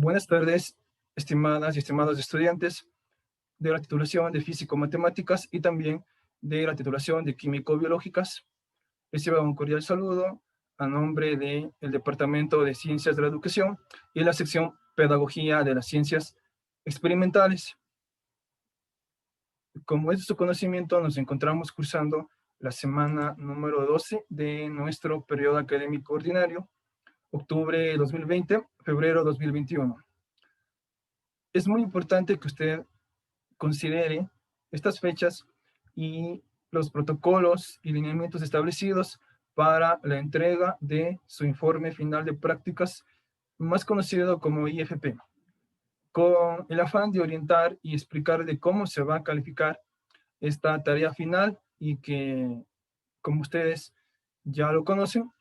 Buenas tardes, estimadas y estimados estudiantes de la titulación de Físico-Matemáticas y también de la titulación de Químico-Biológicas. Reciban un cordial saludo a nombre del Departamento de Ciencias de la Educación y la sección Pedagogía de las Ciencias Experimentales. Como es de su conocimiento, nos encontramos cursando la semana número 12 de nuestro periodo académico ordinario, octubre 2020, febrero 2021. Es muy importante que usted considere estas fechas y los protocolos y lineamientos establecidos para la entrega de su informe final de prácticas, más conocido como IFP, con el afán de orientar y explicar de cómo se va a calificar esta tarea final y que, como ustedes ya lo conocen,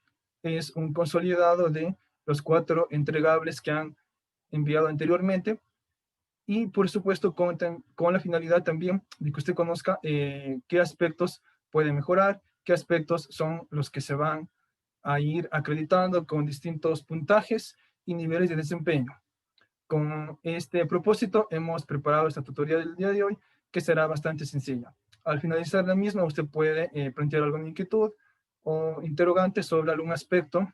es un consolidado de los 4 entregables que han enviado anteriormente y por supuesto con la finalidad también de que usted conozca qué aspectos puede mejorar, qué aspectos son los que se van a ir acreditando con distintos puntajes y niveles de desempeño. Con este propósito hemos preparado esta tutoría del día de hoy, que será bastante sencilla. Al finalizar la misma, usted puede plantear alguna inquietud o interrogante sobre algún aspecto,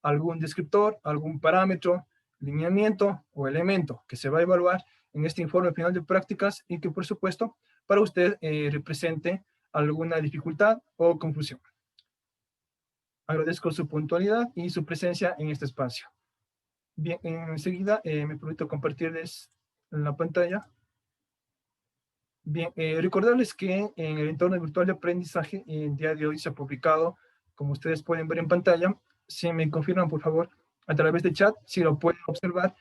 algún descriptor, algún parámetro, lineamiento o elemento que se va a evaluar en este informe final de prácticas y que, por supuesto, para usted represente alguna dificultad o confusión. Agradezco su puntualidad y su presencia en este espacio. Bien, enseguida me permito compartirles la pantalla. Bien, recordarles que en el entorno virtual de aprendizaje el día de hoy se ha publicado, como ustedes pueden ver en pantalla, si me confirman por favor a través de chat, si lo pueden observar,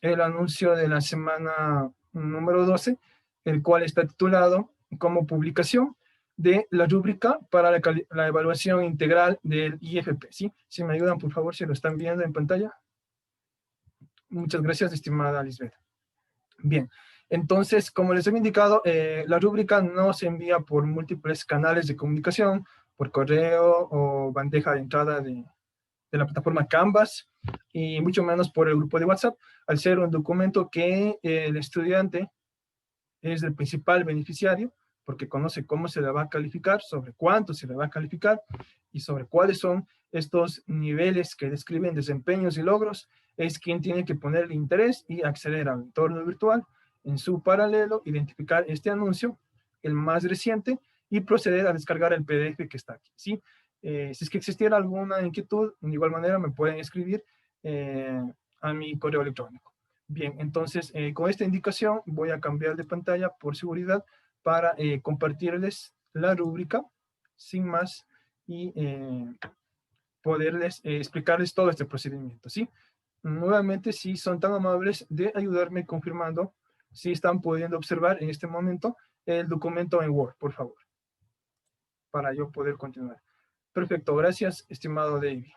el anuncio de la semana número 12, el cual está titulado como publicación de la rúbrica para la evaluación integral del IFP, ¿sí? Si me ayudan por favor, si lo están viendo en pantalla. Muchas gracias, estimada Lisbeth. Bien, entonces, como les he indicado, la rúbrica no se envía por múltiples canales de comunicación, por correo o bandeja de entrada de la plataforma Canvas, y mucho menos por el grupo de WhatsApp, al ser un documento que el estudiante es el principal beneficiario, porque conoce cómo se le va a calificar, sobre cuánto se le va a calificar, y sobre cuáles son estos niveles que describen desempeños y logros, es quien tiene que poner el interés y acceder al entorno virtual. En su paralelo, identificar este anuncio, el más reciente, y proceder a descargar el PDF que está aquí, ¿sí? Si es que existiera alguna inquietud, de igual manera me pueden escribir a mi correo electrónico. Bien, entonces con esta indicación voy a cambiar de pantalla por seguridad para compartirles la rúbrica sin más y poderles explicarles todo este procedimiento, ¿sí? Nuevamente, si son tan amables de ayudarme confirmando si están pudiendo observar en este momento el documento en Word, por favor, para yo poder continuar. Perfecto, gracias, estimado David.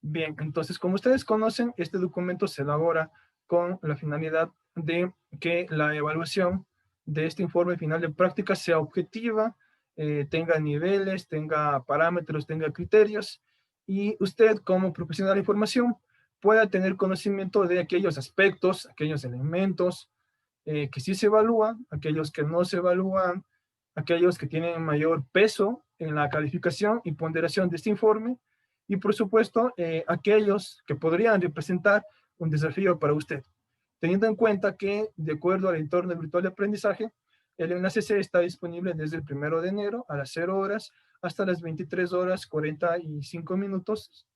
Bien, entonces, como ustedes conocen, este documento se elabora con la finalidad de que la evaluación de este informe final de práctica sea objetiva, tenga niveles, tenga parámetros, tenga criterios, y usted como profesional de información pueda tener conocimiento de aquellos aspectos, aquellos elementos que sí se evalúan, aquellos que no se evalúan, aquellos que tienen mayor peso en la calificación y ponderación de este informe, y por supuesto, aquellos que podrían representar un desafío para usted. Teniendo en cuenta que, de acuerdo al entorno virtual de aprendizaje, el enlace C está disponible desde el 1 de enero a las 0 horas hasta las 23 horas 45 minutos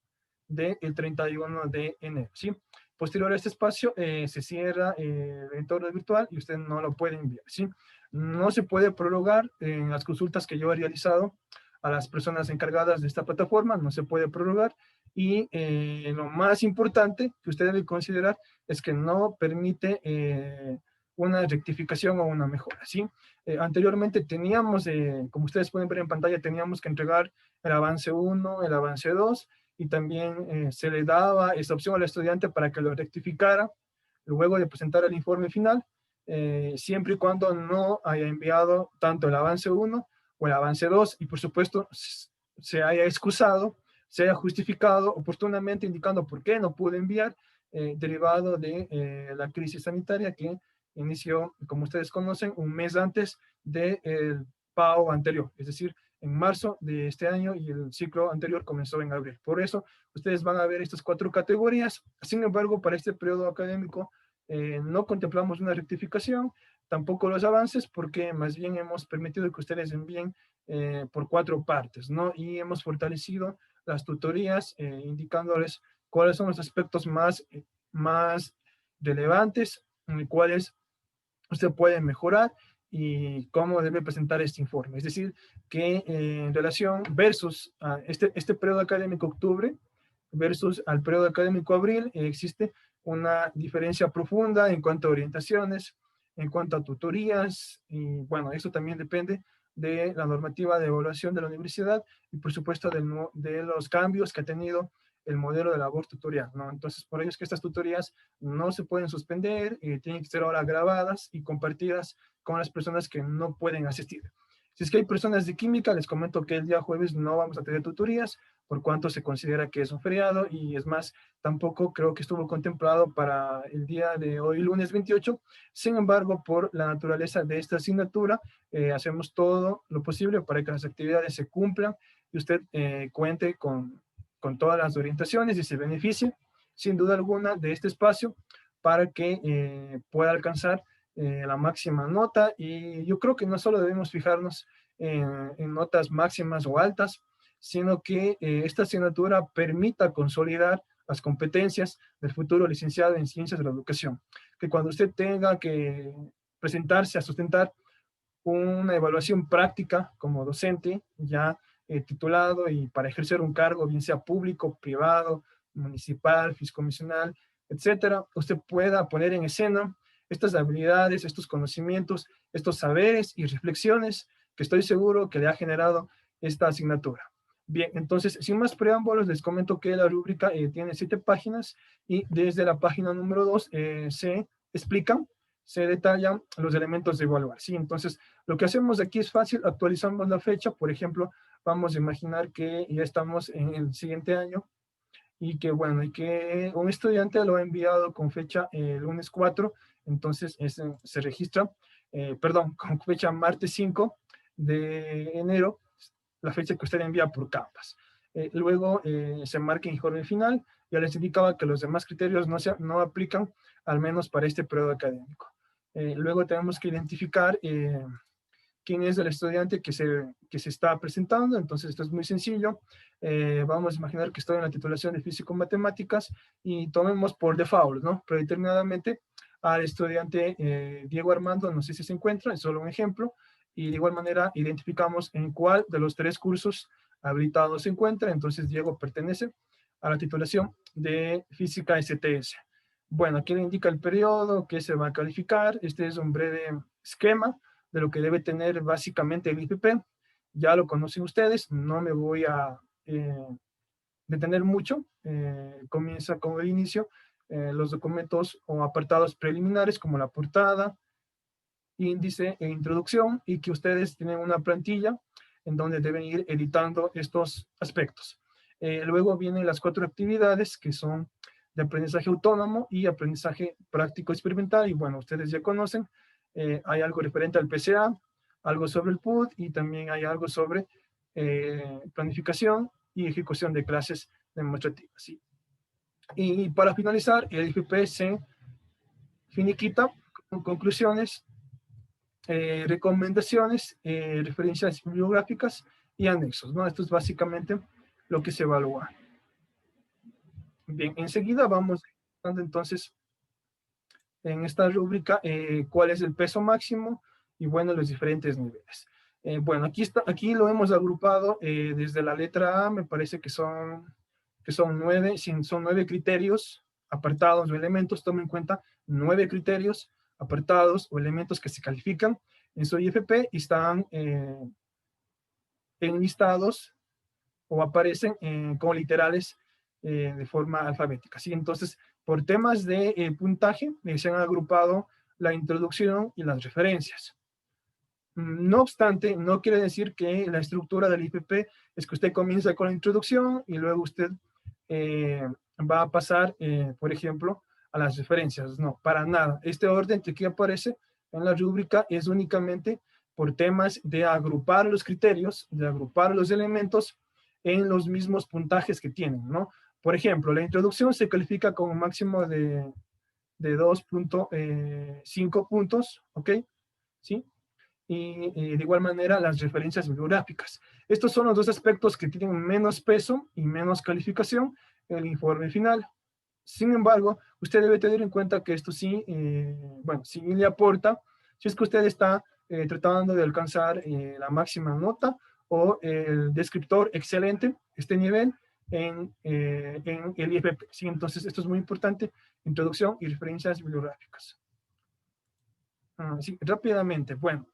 del 31 de enero, ¿sí? Posterior a este espacio, se cierra el entorno virtual y usted no lo puede enviar, ¿sí? No se puede prorrogar en las consultas que yo he realizado a las personas encargadas de esta plataforma, no se puede prorrogar, y lo más importante que usted debe considerar es que no permite una rectificación o una mejora, ¿sí? Anteriormente teníamos, como ustedes pueden ver en pantalla, teníamos que entregar el avance 1, el avance 2, y también se le daba esa opción al estudiante para que lo rectificara luego de presentar el informe final, siempre y cuando no haya enviado tanto el avance 1 o el avance 2, y por supuesto se haya excusado, se haya justificado oportunamente indicando por qué no pudo enviar, derivado de la crisis sanitaria que inició, como ustedes conocen, un mes antes del PAO anterior, es decir, en marzo de este año, y el ciclo anterior comenzó en abril. Por eso, ustedes van a ver estas 4 categorías. Sin embargo, para este periodo académico no contemplamos una rectificación, tampoco los avances, porque más bien hemos permitido que ustedes envíen por 4 partes, ¿no? Y hemos fortalecido las tutorías, indicándoles cuáles son los aspectos más relevantes, en cuáles usted puede mejorar y cómo debe presentar este informe. Es decir, que en relación versus a este periodo académico octubre versus al periodo académico abril, existe una diferencia profunda en cuanto a orientaciones, en cuanto a tutorías, y bueno, eso también depende de la normativa de evaluación de la universidad y por supuesto de los cambios que ha tenido el modelo de labor tutorial, ¿no? Entonces, por ello es que estas tutorías no se pueden suspender, tienen que ser ahora grabadas y compartidas con las personas que no pueden asistir. Si es que hay personas de química, les comento que el día jueves no vamos a tener tutorías, por cuanto se considera que es un feriado, y es más, tampoco creo que estuvo contemplado para el día de hoy, lunes 28. Sin embargo, por la naturaleza de esta asignatura, hacemos todo lo posible para que las actividades se cumplan y usted cuente con todas las orientaciones y se beneficie, sin duda alguna, de este espacio para que pueda alcanzar la máxima nota. Y yo creo que no solo debemos fijarnos en notas máximas o altas, sino que esta asignatura permita consolidar las competencias del futuro licenciado en Ciencias de la Educación. Que cuando usted tenga que presentarse a sustentar una evaluación práctica como docente, ya titulado y para ejercer un cargo, bien sea público, privado, municipal, fiscomisional, etcétera, usted pueda poner en escena estas habilidades, estos conocimientos, estos saberes y reflexiones que estoy seguro que le ha generado esta asignatura. Bien, entonces, sin más preámbulos, les comento que la rúbrica tiene 7 páginas y desde la página número 2 se explican, se detallan los elementos de evaluar, ¿sí? Entonces, lo que hacemos aquí es fácil, actualizamos la fecha. Por ejemplo, vamos a imaginar que ya estamos en el siguiente año y que, bueno, y que un estudiante lo ha enviado con fecha lunes 4, entonces se registra, perdón, con fecha martes 5 de enero, la fecha que usted envía por capas. Luego se marca informe final. Ya les indicaba que los demás criterios no aplican, al menos para este periodo académico. Luego tenemos que identificar quién es el estudiante que se está presentando. Entonces esto es muy sencillo. Vamos a imaginar que estoy en la titulación de Físico-Matemáticas y tomemos por default, ¿no? Predeterminadamente al estudiante Diego Armando, no sé si se encuentra, es solo un ejemplo, y de igual manera identificamos en cuál de los 3 cursos habilitados se encuentra. Entonces Diego pertenece a la titulación de Física STS. Bueno, aquí le indica el periodo que se va a calificar. Este es un breve esquema de lo que debe tener básicamente el IPP. Ya lo conocen ustedes, no me voy a detener mucho. Comienza con el inicio, los documentos o apartados preliminares como la portada, índice e introducción, y que ustedes tienen una plantilla en donde deben ir editando estos aspectos. Luego vienen las 4 actividades que son de aprendizaje autónomo y aprendizaje práctico experimental, y bueno, ustedes ya conocen. Hay algo referente al PCA, algo sobre el PUD, y también hay algo sobre planificación y ejecución de clases demostrativas, ¿sí? Y para finalizar, el IFP se finiquita con conclusiones, recomendaciones, referencias bibliográficas y anexos, ¿no? Esto es básicamente lo que se evalúa. Bien, enseguida vamos entonces en esta rúbrica cuál es el peso máximo y, bueno, los diferentes niveles. Bueno, aquí lo hemos agrupado desde la letra A. Me parece que son 9, son 9 criterios, apartados o elementos. Tomen en cuenta 9 criterios, apartados o elementos que se califican en su IFP y están enlistados o aparecen como literales de forma alfabética, ¿sí? Entonces, por temas de puntaje, se han agrupado la introducción y las referencias. No obstante, no quiere decir que la estructura del IPP es que usted comienza con la introducción y luego usted va a pasar, por ejemplo, a las referencias. No, para nada. Este orden que aquí aparece en la rúbrica es únicamente por temas de agrupar los criterios, de agrupar los elementos en los mismos puntajes que tienen, ¿no? Por ejemplo, la introducción se califica con un máximo de 2.5 puntos, ¿ok? ¿Sí? Y de igual manera las referencias bibliográficas. Estos son los dos aspectos que tienen menos peso y menos calificación en el informe final. Sin embargo, usted debe tener en cuenta que esto sí, bueno, sí le aporta, si es que usted está tratando de alcanzar la máxima nota o el descriptor excelente, este nivel, en el IFP. Sí, entonces esto es muy importante, introducción y referencias bibliográficas. Sí, rápidamente, bueno,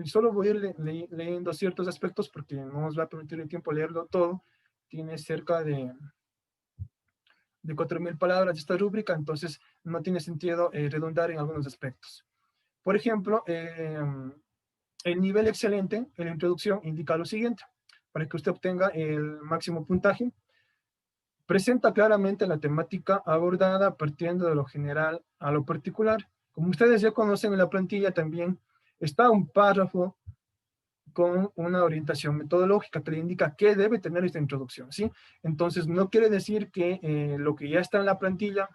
solo voy a ir leyendo ciertos aspectos porque no nos va a permitir el tiempo leerlo todo. Tiene cerca de 4.000 palabras esta rúbrica, entonces no tiene sentido redundar en algunos aspectos. Por ejemplo, el nivel excelente en la introducción indica lo siguiente: para que usted obtenga el máximo puntaje, presenta claramente la temática abordada partiendo de lo general a lo particular. Como ustedes ya conocen, en la plantilla también está un párrafo con una orientación metodológica que le indica qué debe tener esta introducción, ¿sí? Entonces, no quiere decir que lo que ya está en la plantilla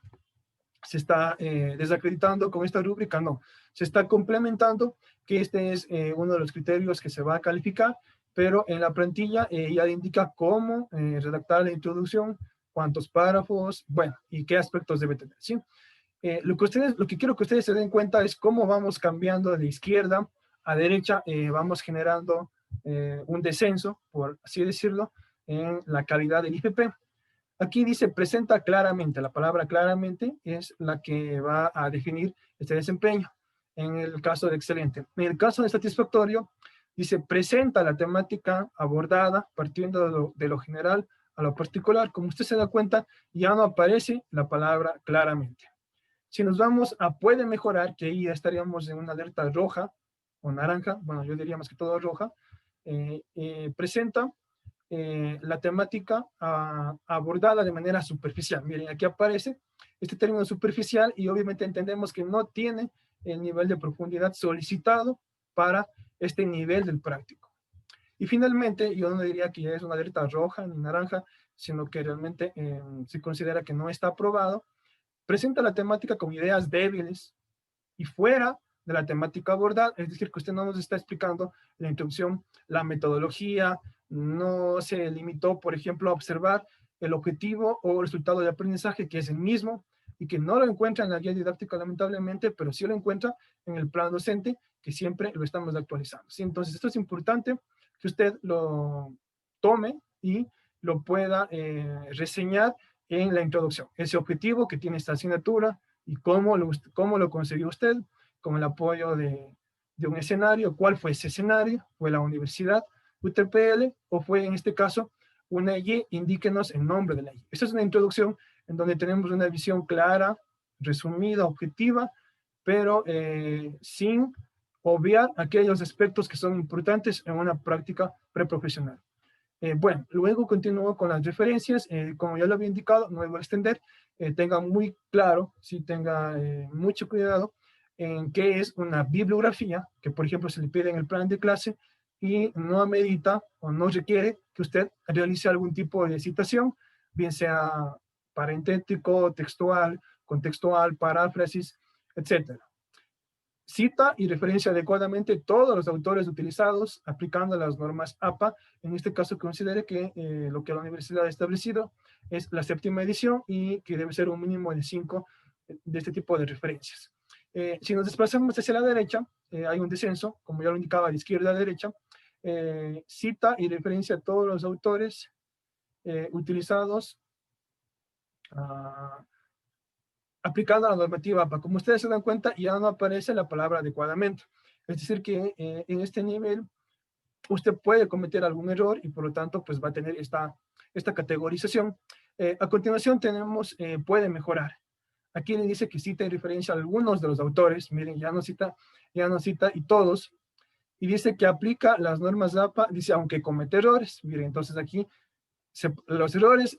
se está desacreditando con esta rúbrica, no. Se está complementando que este es uno de los criterios que se va a calificar, pero en la plantilla ya le indica cómo redactar la introducción, cuántos párrafos, bueno, y qué aspectos debe tener, ¿sí? Lo que quiero que ustedes se den cuenta es cómo vamos cambiando de izquierda a derecha, vamos generando un descenso, por así decirlo, en la calidad del IPP. Aquí dice presenta claramente, la palabra claramente es la que va a definir este desempeño en el caso de excelente. En el caso de satisfactorio, dice presenta la temática abordada partiendo de lo general a lo particular. Como usted se da cuenta, ya no aparece la palabra claramente. Si nos vamos a puede mejorar, que ahí ya estaríamos en una alerta roja o naranja, bueno, yo diría más que todo roja, presenta la temática abordada de manera superficial. Miren, aquí aparece este término superficial y obviamente entendemos que no tiene el nivel de profundidad solicitado para este nivel del práctico. Y finalmente, yo no diría que ya es una alerta roja ni naranja, sino que realmente se considera que no está aprobado. Presenta la temática con ideas débiles y fuera de la temática abordada, es decir, que usted no nos está explicando en la introducción la metodología, no se limitó, por ejemplo, a observar el objetivo o el resultado de aprendizaje, que es el mismo, y que no lo encuentra en la guía didáctica, lamentablemente, pero sí lo encuentra en el plan docente, que siempre lo estamos actualizando. ¿Sí? Entonces, esto es importante que usted lo tome y lo pueda reseñar en la introducción. Ese objetivo que tiene esta asignatura y cómo lo consiguió usted, con el apoyo de un escenario. ¿Cuál fue ese escenario? ¿Fue la universidad UTPL o fue en este caso una Y? Indíquenos el nombre de la Y. Esta es una introducción en donde tenemos una visión clara, resumida, objetiva, pero sin obviar aquellos aspectos que son importantes en una práctica preprofesional. Bueno, luego continúo con las referencias. Como ya lo había indicado, no me voy a extender. Tenga muy claro, sí, tenga mucho cuidado en qué es una bibliografía, que por ejemplo se le pide en el plan de clase y no amerita o no requiere que usted realice algún tipo de citación, bien sea parentético, textual, contextual, paráfrasis, etcétera. Cita y referencia adecuadamente todos los autores utilizados aplicando las normas APA. En este caso considere que lo que la universidad ha establecido es la 7ª edición y que debe ser un mínimo de 5 de este tipo de referencias. Si nos desplazamos hacia la derecha, hay un descenso, como ya lo indicaba, de izquierda a derecha. Cita y referencia a todos los autores utilizados aplicando la normativa APA. Como ustedes se dan cuenta, ya no aparece la palabra adecuadamente. Es decir, que en este nivel usted puede cometer algún error y por lo tanto pues va a tener esta categorización. A continuación tenemos puede mejorar. Aquí le dice que cita y referencia a algunos de los autores. Miren, ya no cita y todos. Y dice que aplica las normas APA, dice aunque comete errores. Miren, entonces aquí los errores,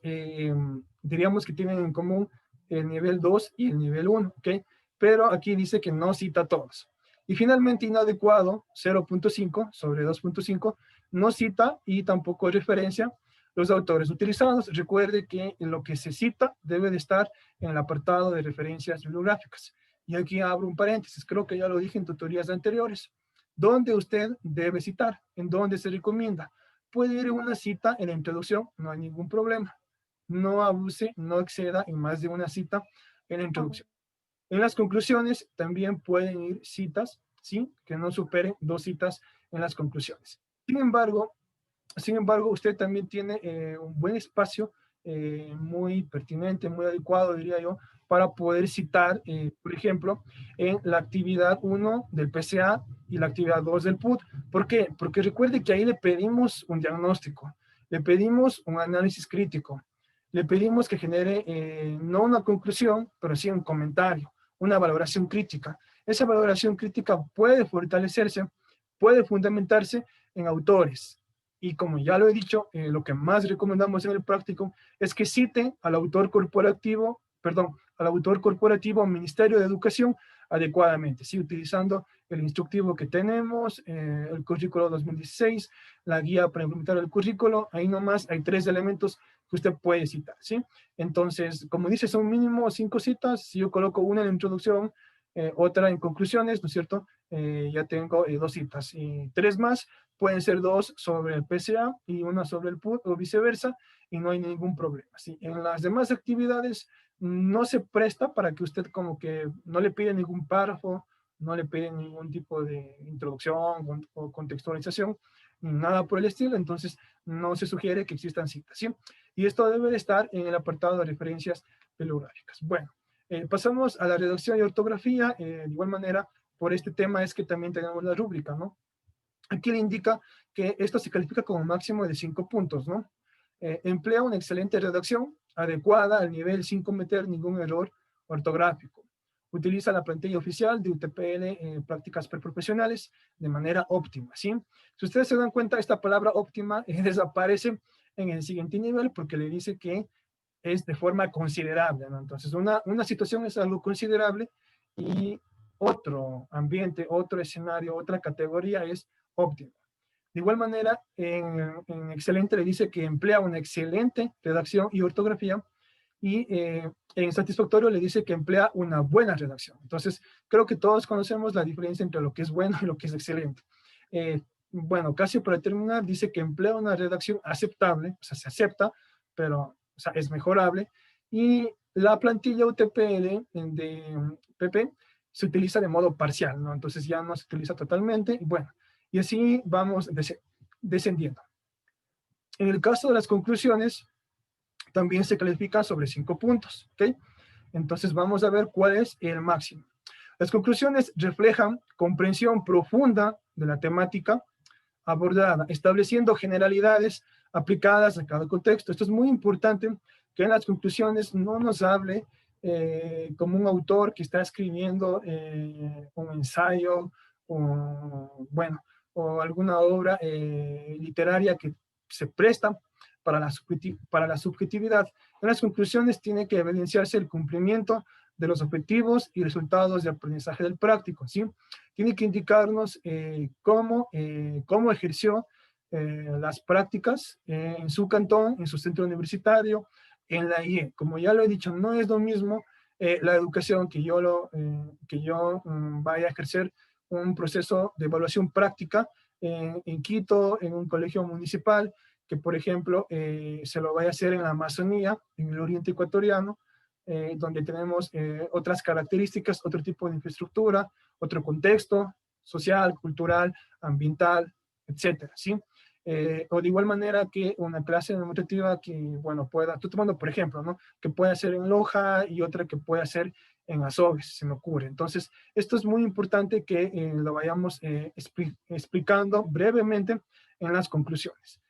diríamos que tienen en común el nivel 2 y el nivel 1, ¿ok? Pero aquí dice que no cita todos. Y finalmente, inadecuado, 0.5 sobre 2.5, no cita y tampoco referencia los autores utilizados. Recuerde que lo que se cita debe de estar en el apartado de referencias bibliográficas. Y aquí abro un paréntesis, creo que ya lo dije en tutorías anteriores. ¿Dónde usted debe citar? ¿En dónde se recomienda? Puede ir a una cita en la introducción, no hay ningún problema. No abuse, no exceda en más de una cita en la introducción. En las conclusiones también pueden ir citas, ¿sí? Que no superen 2 citas en las conclusiones. Sin embargo, usted también tiene un buen espacio muy pertinente, muy adecuado, diría yo, para poder citar, por ejemplo, en la actividad 1 del PCA y la actividad 2 del PUT. ¿Por qué? Porque recuerde que ahí le pedimos un diagnóstico, le pedimos un análisis crítico, le pedimos que genere no una conclusión, pero sí un comentario, una valoración crítica. Esa valoración crítica puede fortalecerse, puede fundamentarse en autores. Y como ya lo he dicho, lo que más recomendamos en el práctico es que citen al autor corporativo, Ministerio de Educación adecuadamente, ¿sí? Utilizando el instructivo que tenemos, el currículo 2016, la guía para implementar el currículo, ahí nomás hay 3 elementos que usted puede citar, ¿sí? Entonces, como dice, son mínimo 5 citas. Si yo coloco una en la introducción, otra en conclusiones, ¿no es cierto? Ya tengo 2 citas y 3 más. Pueden ser 2 sobre el PCA y una sobre el PUT o viceversa, y no hay ningún problema, ¿sí? En las demás actividades no se presta para que usted como que no le pide ningún párrafo, no le pide ningún tipo de introducción o contextualización, ni nada por el estilo. Entonces no se sugiere que existan citas, ¿sí? Y esto debe de estar en el apartado de referencias bibliográficas. Bueno, pasamos a la redacción y ortografía. De igual manera, por este tema es que también tenemos la rúbrica, ¿no? Aquí le indica que esto se califica como máximo de 5 puntos, ¿no? Emplea una excelente redacción, adecuada al nivel sin cometer ningún error ortográfico. Utiliza la plantilla oficial de UTPL prácticas preprofesionales de manera óptima, ¿sí? Si ustedes se dan cuenta, esta palabra óptima desaparece en el siguiente nivel porque le dice que es de forma considerable, ¿no? Entonces, una situación es algo considerable y otro ambiente, otro escenario, otra categoría es óptimo. De igual manera, en excelente le dice que emplea una excelente redacción y ortografía, y en satisfactorio le dice que emplea una buena redacción. Entonces, creo que todos conocemos la diferencia entre lo que es bueno y lo que es excelente. Bueno, casi para terminar, dice que emplea una redacción aceptable, o sea, se acepta, pero o sea, es mejorable, y la plantilla UTPL de PP se utiliza de modo parcial, ¿no? Entonces ya no se utiliza totalmente, y bueno, y así vamos descendiendo. En el caso de las conclusiones, también se califica sobre 5 puntos, ¿ok? Entonces vamos a ver cuál es el máximo. Las conclusiones reflejan comprensión profunda de la temática abordada, estableciendo generalidades aplicadas a cada contexto. Esto es muy importante, que en las conclusiones no nos hable como un autor que está escribiendo un ensayo o, bueno, o alguna obra literaria que se presta para la subjetividad. En las conclusiones tiene que evidenciarse el cumplimiento de los objetivos y resultados de aprendizaje del práctico, ¿sí? Tiene que indicarnos cómo ejerció las prácticas en su cantón, en su centro universitario, en la IE. Como ya lo he dicho, no es lo mismo la educación que yo vaya a ejercer un proceso de evaluación práctica en Quito, en un colegio municipal, que por ejemplo se lo vaya a hacer en la Amazonía, en el oriente ecuatoriano, donde tenemos otras características, otro tipo de infraestructura, otro contexto social, cultural, ambiental, etcétera, ¿sí? O de igual manera que una clase demostrativa que, bueno, estoy tomando por ejemplo, ¿no? Que pueda ser en Loja y otra que pueda ser en Azogues, se me ocurre. Entonces, esto es muy importante que lo vayamos explicando brevemente en las conclusiones.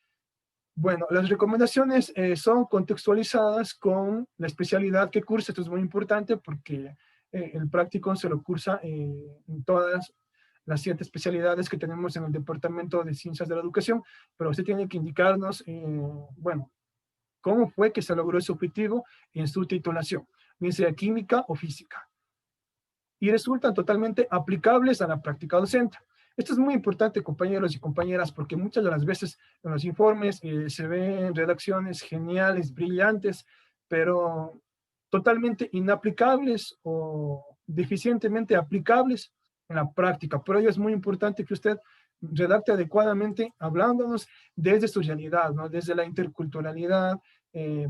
Bueno, las recomendaciones son contextualizadas con la especialidad que cursa. Esto es muy importante porque el práctico se lo cursa en todas las 7 especialidades que tenemos en el Departamento de Ciencias de la Educación, pero usted tiene que indicarnos, bueno, cómo fue que se logró ese objetivo en su titulación, bien sea química o física. Y resultan totalmente aplicables a la práctica docente. Esto es muy importante, compañeros y compañeras, porque muchas de las veces en los informes se ven redacciones geniales, brillantes, pero totalmente inaplicables o deficientemente aplicables en la práctica. Por ello es muy importante que usted redacte adecuadamente, hablándonos desde su realidad, ¿no? Desde la interculturalidad.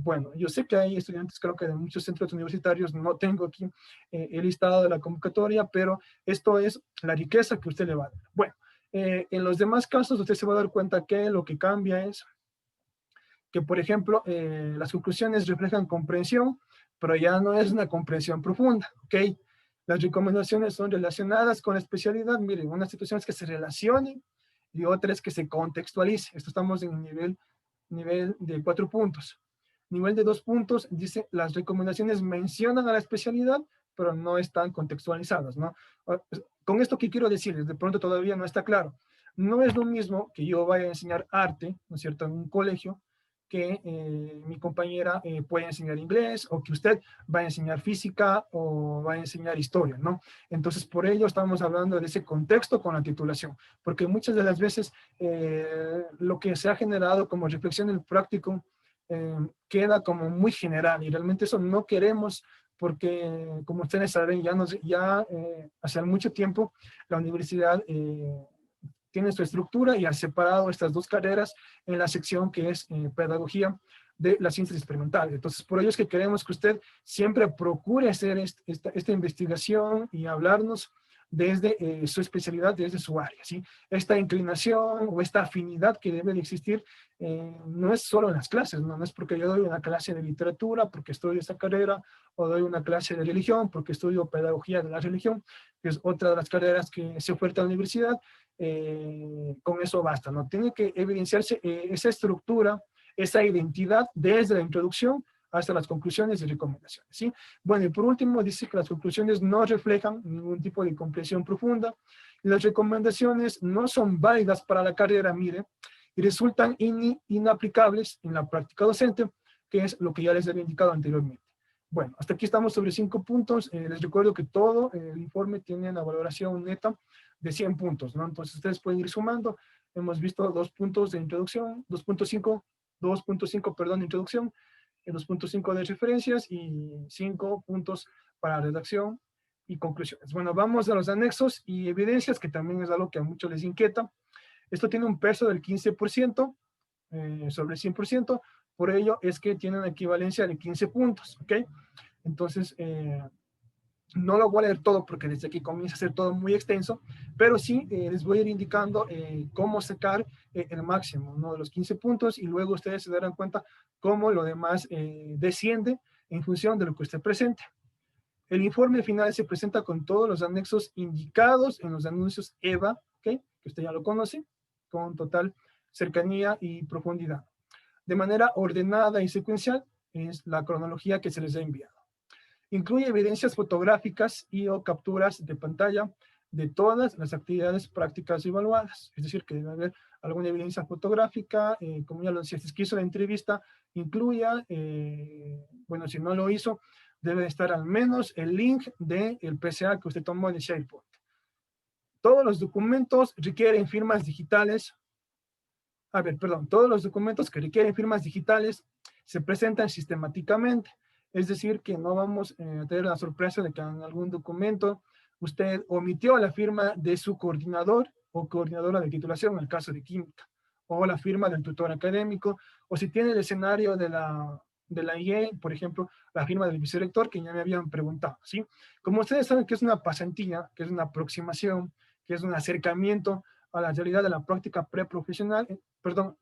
Bueno, yo sé que hay estudiantes, creo que de muchos centros universitarios, no tengo aquí el listado de la convocatoria, pero esto es la riqueza que usted le va a dar. Bueno, en los demás casos usted se va a dar cuenta que lo que cambia es que, por ejemplo, las conclusiones reflejan comprensión, pero ya no es una comprensión profunda, ¿ok? Las recomendaciones son relacionadas con la especialidad. Miren, una situación es que se relacionen y otra es que se contextualice. Esto estamos en el nivel de 4 puntos. Nivel de 2 puntos dice, las recomendaciones mencionan a la especialidad, pero no están contextualizadas, ¿no? Con esto, ¿qué quiero decirles? De pronto todavía no está claro. No es lo mismo que yo vaya a enseñar arte, ¿no es cierto?, en un colegio, que mi compañera puede enseñar inglés, o que usted va a enseñar física o va a enseñar historia, ¿no? Entonces, por ello estamos hablando de ese contexto con la titulación, porque muchas de las veces lo que se ha generado como reflexión en el práctico queda como muy general, y realmente eso no queremos, porque como ustedes saben, ya hace mucho tiempo la universidad tiene su estructura y ha separado estas dos carreras en la sección que es pedagogía de las ciencias experimentales. Entonces, por ello es que queremos que usted siempre procure hacer esta investigación y hablarnos desde su especialidad, desde su área, ¿sí? Esta inclinación o esta afinidad que debe de existir no es solo en las clases, ¿no? No es porque yo doy una clase de literatura, porque estudio esta carrera, o doy una clase de religión, porque estudio pedagogía de la religión, que es otra de las carreras que se oferta en la universidad. Con eso basta, ¿no? Tiene que evidenciarse esa estructura, esa identidad desde la introducción hasta las conclusiones y recomendaciones, ¿sí? Bueno, y por último dice que las conclusiones no reflejan ningún tipo de comprensión profunda, y las recomendaciones no son válidas para la carrera, mire, y resultan inaplicables en la práctica docente, que es lo que ya les había indicado anteriormente. Bueno, hasta aquí estamos sobre 5 puntos. Les recuerdo que todo el informe tiene una valoración neta de 100 puntos, ¿no? Entonces ustedes pueden ir sumando. Hemos visto 2 puntos de introducción, 2.5, perdón, de introducción, 2.5 de referencias y 5 puntos para redacción y conclusiones. Bueno, vamos a los anexos y evidencias, que también es algo que a muchos les inquieta. Esto tiene un peso del 15% sobre 100%, por ello es que tiene una equivalencia de 15 puntos, ¿ok? Entonces, no lo voy a leer todo porque desde aquí comienza a ser todo muy extenso, pero sí les voy a ir indicando cómo sacar el máximo, ¿no?, de los 15 puntos, y luego ustedes se darán cuenta cómo lo demás desciende en función de lo que usted presente. El informe final se presenta con todos los anexos indicados en los anuncios EVA, ¿ok?, que usted ya lo conoce, con total cercanía y profundidad. De manera ordenada y secuencial es la cronología que se les ha enviado. Incluye evidencias fotográficas y o capturas de pantalla de todas las actividades prácticas evaluadas. Es decir, que debe haber alguna evidencia fotográfica, como ya lo decía, si es que hizo la entrevista, incluya, bueno, si no lo hizo, debe estar al menos el link del PCA que usted tomó de SharePoint. Todos los documentos requieren firmas digitales. Todos los documentos que requieren firmas digitales se presentan sistemáticamente. Es decir, que no vamos a tener la sorpresa de que en algún documento usted omitió la firma de su coordinador o coordinadora de titulación, en el caso de química, o la firma del tutor académico, o si tiene el escenario de la IE, por ejemplo, la firma del vicerrector, que ya me habían preguntado, ¿sí? Como ustedes saben que es una pasantía, que es una aproximación, que es un acercamiento a la realidad de la práctica preprofesional,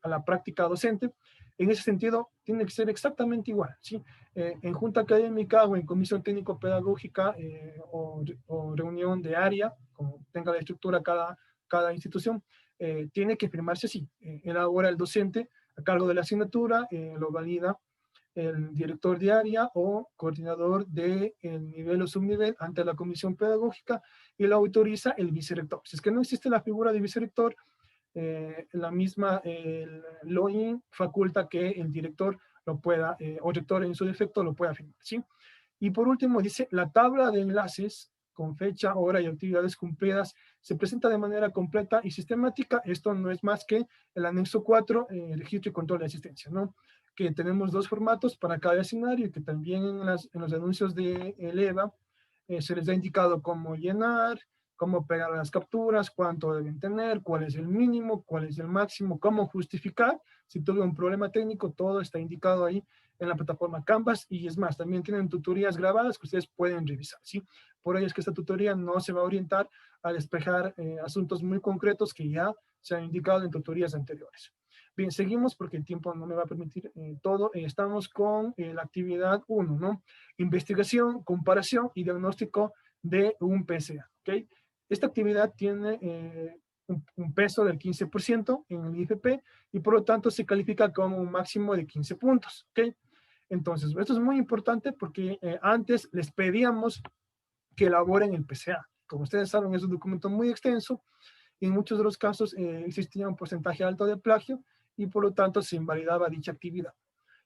a la práctica docente, en ese sentido tiene que ser exactamente igual, ¿sí? En junta académica o en comisión técnico-pedagógica o reunión de área, como tenga la estructura cada institución, tiene que firmarse así. Elabora el docente a cargo de la asignatura, lo valida el director de área o coordinador del nivel o subnivel ante la comisión pedagógica, y lo autoriza el vicerrector. Si es que no existe la figura de vicerrector, la misma LOIN faculta que el director lo pueda, o rector en su defecto lo pueda firmar, ¿sí? Y por último dice, la tabla de enlaces con fecha, hora y actividades cumplidas se presenta de manera completa y sistemática. Esto no es más que el anexo 4, registro y control de asistencia, ¿no? Que tenemos dos formatos para cada escenario y que también en los anuncios de el EVA se les ha indicado cómo llenar, cómo pegar las capturas, cuánto deben tener, cuál es el mínimo, cuál es el máximo, cómo justificar. Si tuve un problema técnico, todo está indicado ahí en la plataforma Canvas, y es más, también tienen tutorías grabadas que ustedes pueden revisar, ¿sí? Por ello es que esta tutoría no se va a orientar a despejar asuntos muy concretos que ya se han indicado en tutorías anteriores. Bien, seguimos porque el tiempo no me va a permitir todo. Estamos con la actividad 1, ¿no? Investigación, comparación y diagnóstico de un PSA, ¿ok? Esta actividad tiene un peso del 15% en el IFP y por lo tanto se califica como un máximo de 15 puntos, ¿ok? Entonces, esto es muy importante porque antes les pedíamos que elaboren el PCA. Como ustedes saben, es un documento muy extenso y en muchos de los casos existía un porcentaje alto de plagio y por lo tanto se invalidaba dicha actividad.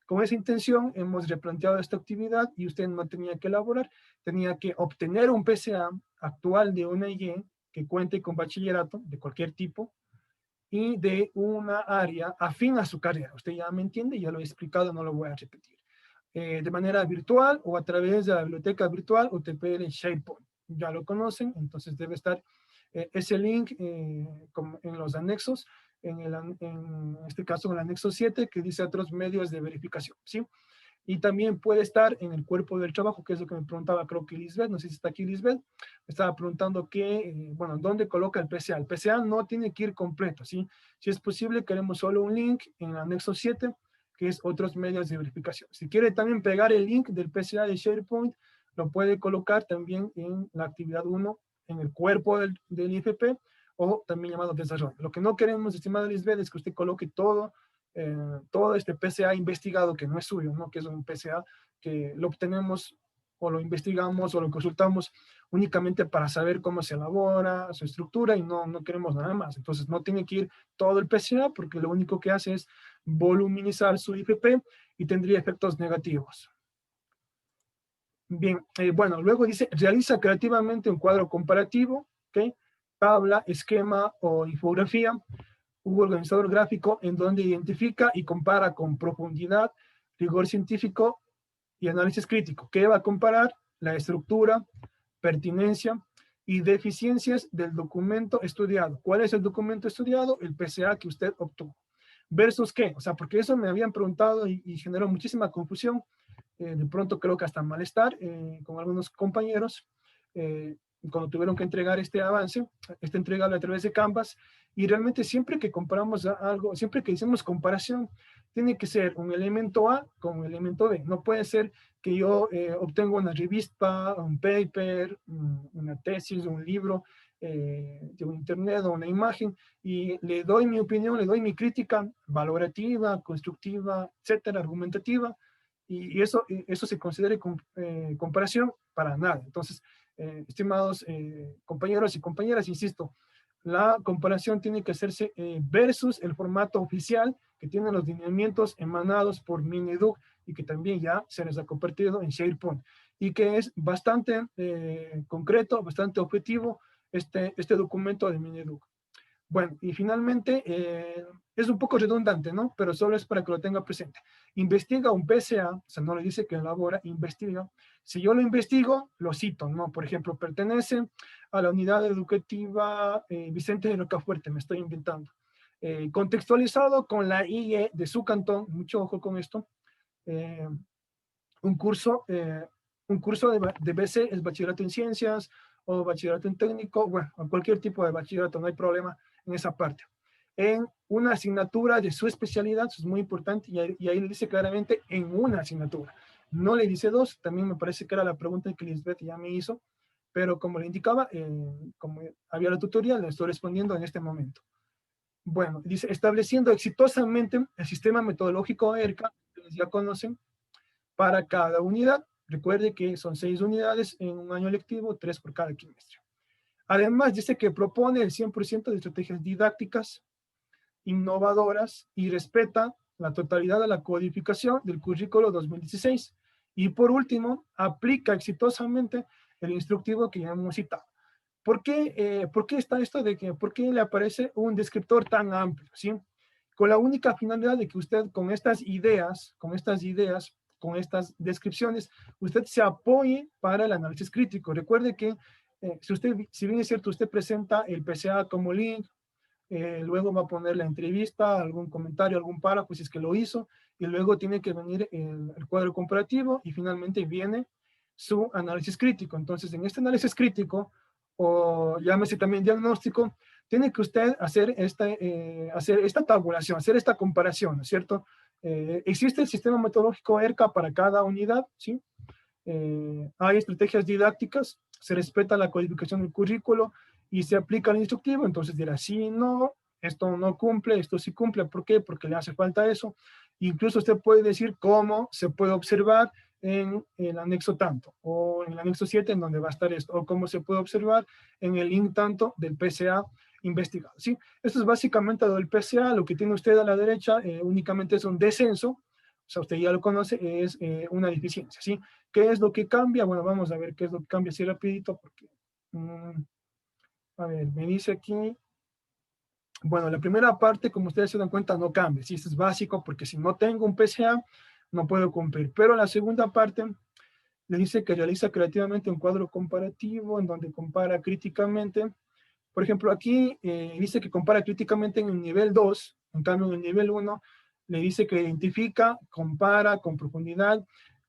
Con esa intención hemos replanteado esta actividad y usted no tenía que elaborar, tenía que obtener un PCA actual de una IE que cuente con bachillerato de cualquier tipo y de una área afín a su carrera. Usted ya me entiende, ya lo he explicado, no lo voy a repetir. De manera virtual o a través de la biblioteca virtual UTPL SharePoint. Ya lo conocen, entonces debe estar ese link en los anexos, en este caso en el anexo 7, que dice otros medios de verificación, ¿sí? Y también puede estar en el cuerpo del trabajo, que es lo que me preguntaba, creo que Lisbeth, no sé si está aquí Lisbeth, me estaba preguntando que, bueno, ¿dónde coloca el PCA? El PCA no tiene que ir completo, ¿sí? Si es posible, queremos solo un link en el anexo 7, que es otros medios de verificación. Si quiere también pegar el link del PCA de SharePoint, lo puede colocar también en la actividad 1, en el cuerpo del IFP, o también llamado desarrollo. Lo que no queremos, estimada Lisbeth, es que usted coloque todo este PCA investigado que no es suyo, ¿no? Que es un PCA que lo obtenemos o lo investigamos o lo consultamos únicamente para saber cómo se elabora, su estructura, y no queremos nada más. Entonces no tiene que ir todo el PCA porque lo único que hace es voluminizar su IFP y tendría efectos negativos. Bien, bueno, luego dice, realiza creativamente un cuadro comparativo, ¿ok? Tabla, esquema o infografía, un organizador gráfico en donde identifica y compara con profundidad, rigor científico y análisis crítico. ¿Qué va a comparar? La estructura, pertinencia y deficiencias del documento estudiado. ¿Cuál es el documento estudiado? El PCA que usted obtuvo. ¿Versus qué? O sea, porque eso me habían preguntado y generó muchísima confusión. De pronto creo que hasta malestar con algunos compañeros cuando tuvieron que entregar este avance, entregable a través de Canvas, y realmente siempre que comparamos algo, siempre que hacemos comparación, tiene que ser un elemento A con un elemento B. No puede ser que yo obtenga una revista, un paper, una tesis, un libro de un internet o una imagen, y le doy mi opinión, le doy mi crítica valorativa, constructiva, etcétera, argumentativa, y eso se considere comparación para nada. Entonces, estimados compañeros y compañeras, insisto, la comparación tiene que hacerse versus el formato oficial que tienen los lineamientos emanados por Mineduc y que también ya se les ha compartido en SharePoint y que es bastante concreto, bastante objetivo este documento de Mineduc. Bueno, y finalmente, es un poco redundante, ¿no? Pero solo es para que lo tenga presente. Investiga un PCA, o sea, no le dice que elabora, investiga. Si yo lo investigo, lo cito, ¿no? Por ejemplo, pertenece a la unidad educativa Vicente de Rocafuerte, me estoy inventando. Contextualizado con la IE de su cantón, mucho ojo con esto, eh, un curso de BC es bachillerato en ciencias o bachillerato en técnico, bueno, cualquier tipo de bachillerato, no hay problema en esa parte. En una asignatura de su especialidad, eso es muy importante, y ahí le dice claramente en una asignatura. No le dice dos, también me parece que era la pregunta que Lisbeth ya me hizo, pero como le indicaba, como había la tutoría, le estoy respondiendo en este momento. Bueno, dice, estableciendo exitosamente el sistema metodológico ERCA, que ya conocen, para cada unidad. Recuerde que son 6 unidades en un año lectivo, 3 por cada trimestre. Además, dice que propone el 100% de estrategias didácticas innovadoras y respeta la totalidad de la codificación del currículo 2016. Y por último, aplica exitosamente el instructivo que ya hemos citado. ¿Por qué está esto de que, por qué le aparece un descriptor tan amplio? ¿Sí? Con la única finalidad de que usted con estas ideas, con estas descripciones, usted se apoye para el análisis crítico. Recuerde que si bien es cierto, usted presenta el PCA como link, luego va a poner la entrevista, algún comentario, algún párrafo, si es que lo hizo, y luego tiene que venir el cuadro comparativo y finalmente viene su análisis crítico. Entonces, en este análisis crítico, o llámese también diagnóstico, tiene que usted hacer esta tabulación, hacer esta comparación, ¿no es cierto? Existe el sistema metodológico ERCA para cada unidad, ¿sí? Hay estrategias didácticas, se respeta la codificación del currículo y se aplica el instructivo, entonces dirá, sí, no, esto no cumple, esto sí cumple, ¿por qué? Porque le hace falta eso. Incluso usted puede decir cómo se puede observar en el anexo tanto, o en el anexo 7 en donde va a estar esto, o cómo se puede observar en el link tanto del PCA investigado, ¿sí? Esto es básicamente lo del PCA, lo que tiene usted a la derecha únicamente es un descenso, o sea, usted ya lo conoce, es una deficiencia, ¿sí? ¿Qué es lo que cambia? Bueno, vamos a ver qué es lo que cambia así rapidito, porque, a ver, me dice aquí, bueno, la primera parte, como ustedes se dan cuenta, no cambia, ¿sí? Esto es básico, porque si no tengo un PCA, no puedo cumplir, pero la segunda parte le dice que realiza creativamente un cuadro comparativo, en donde compara críticamente. Por ejemplo, aquí dice que compara críticamente en el nivel 2, en cambio en el nivel 1 le dice que identifica, compara con profundidad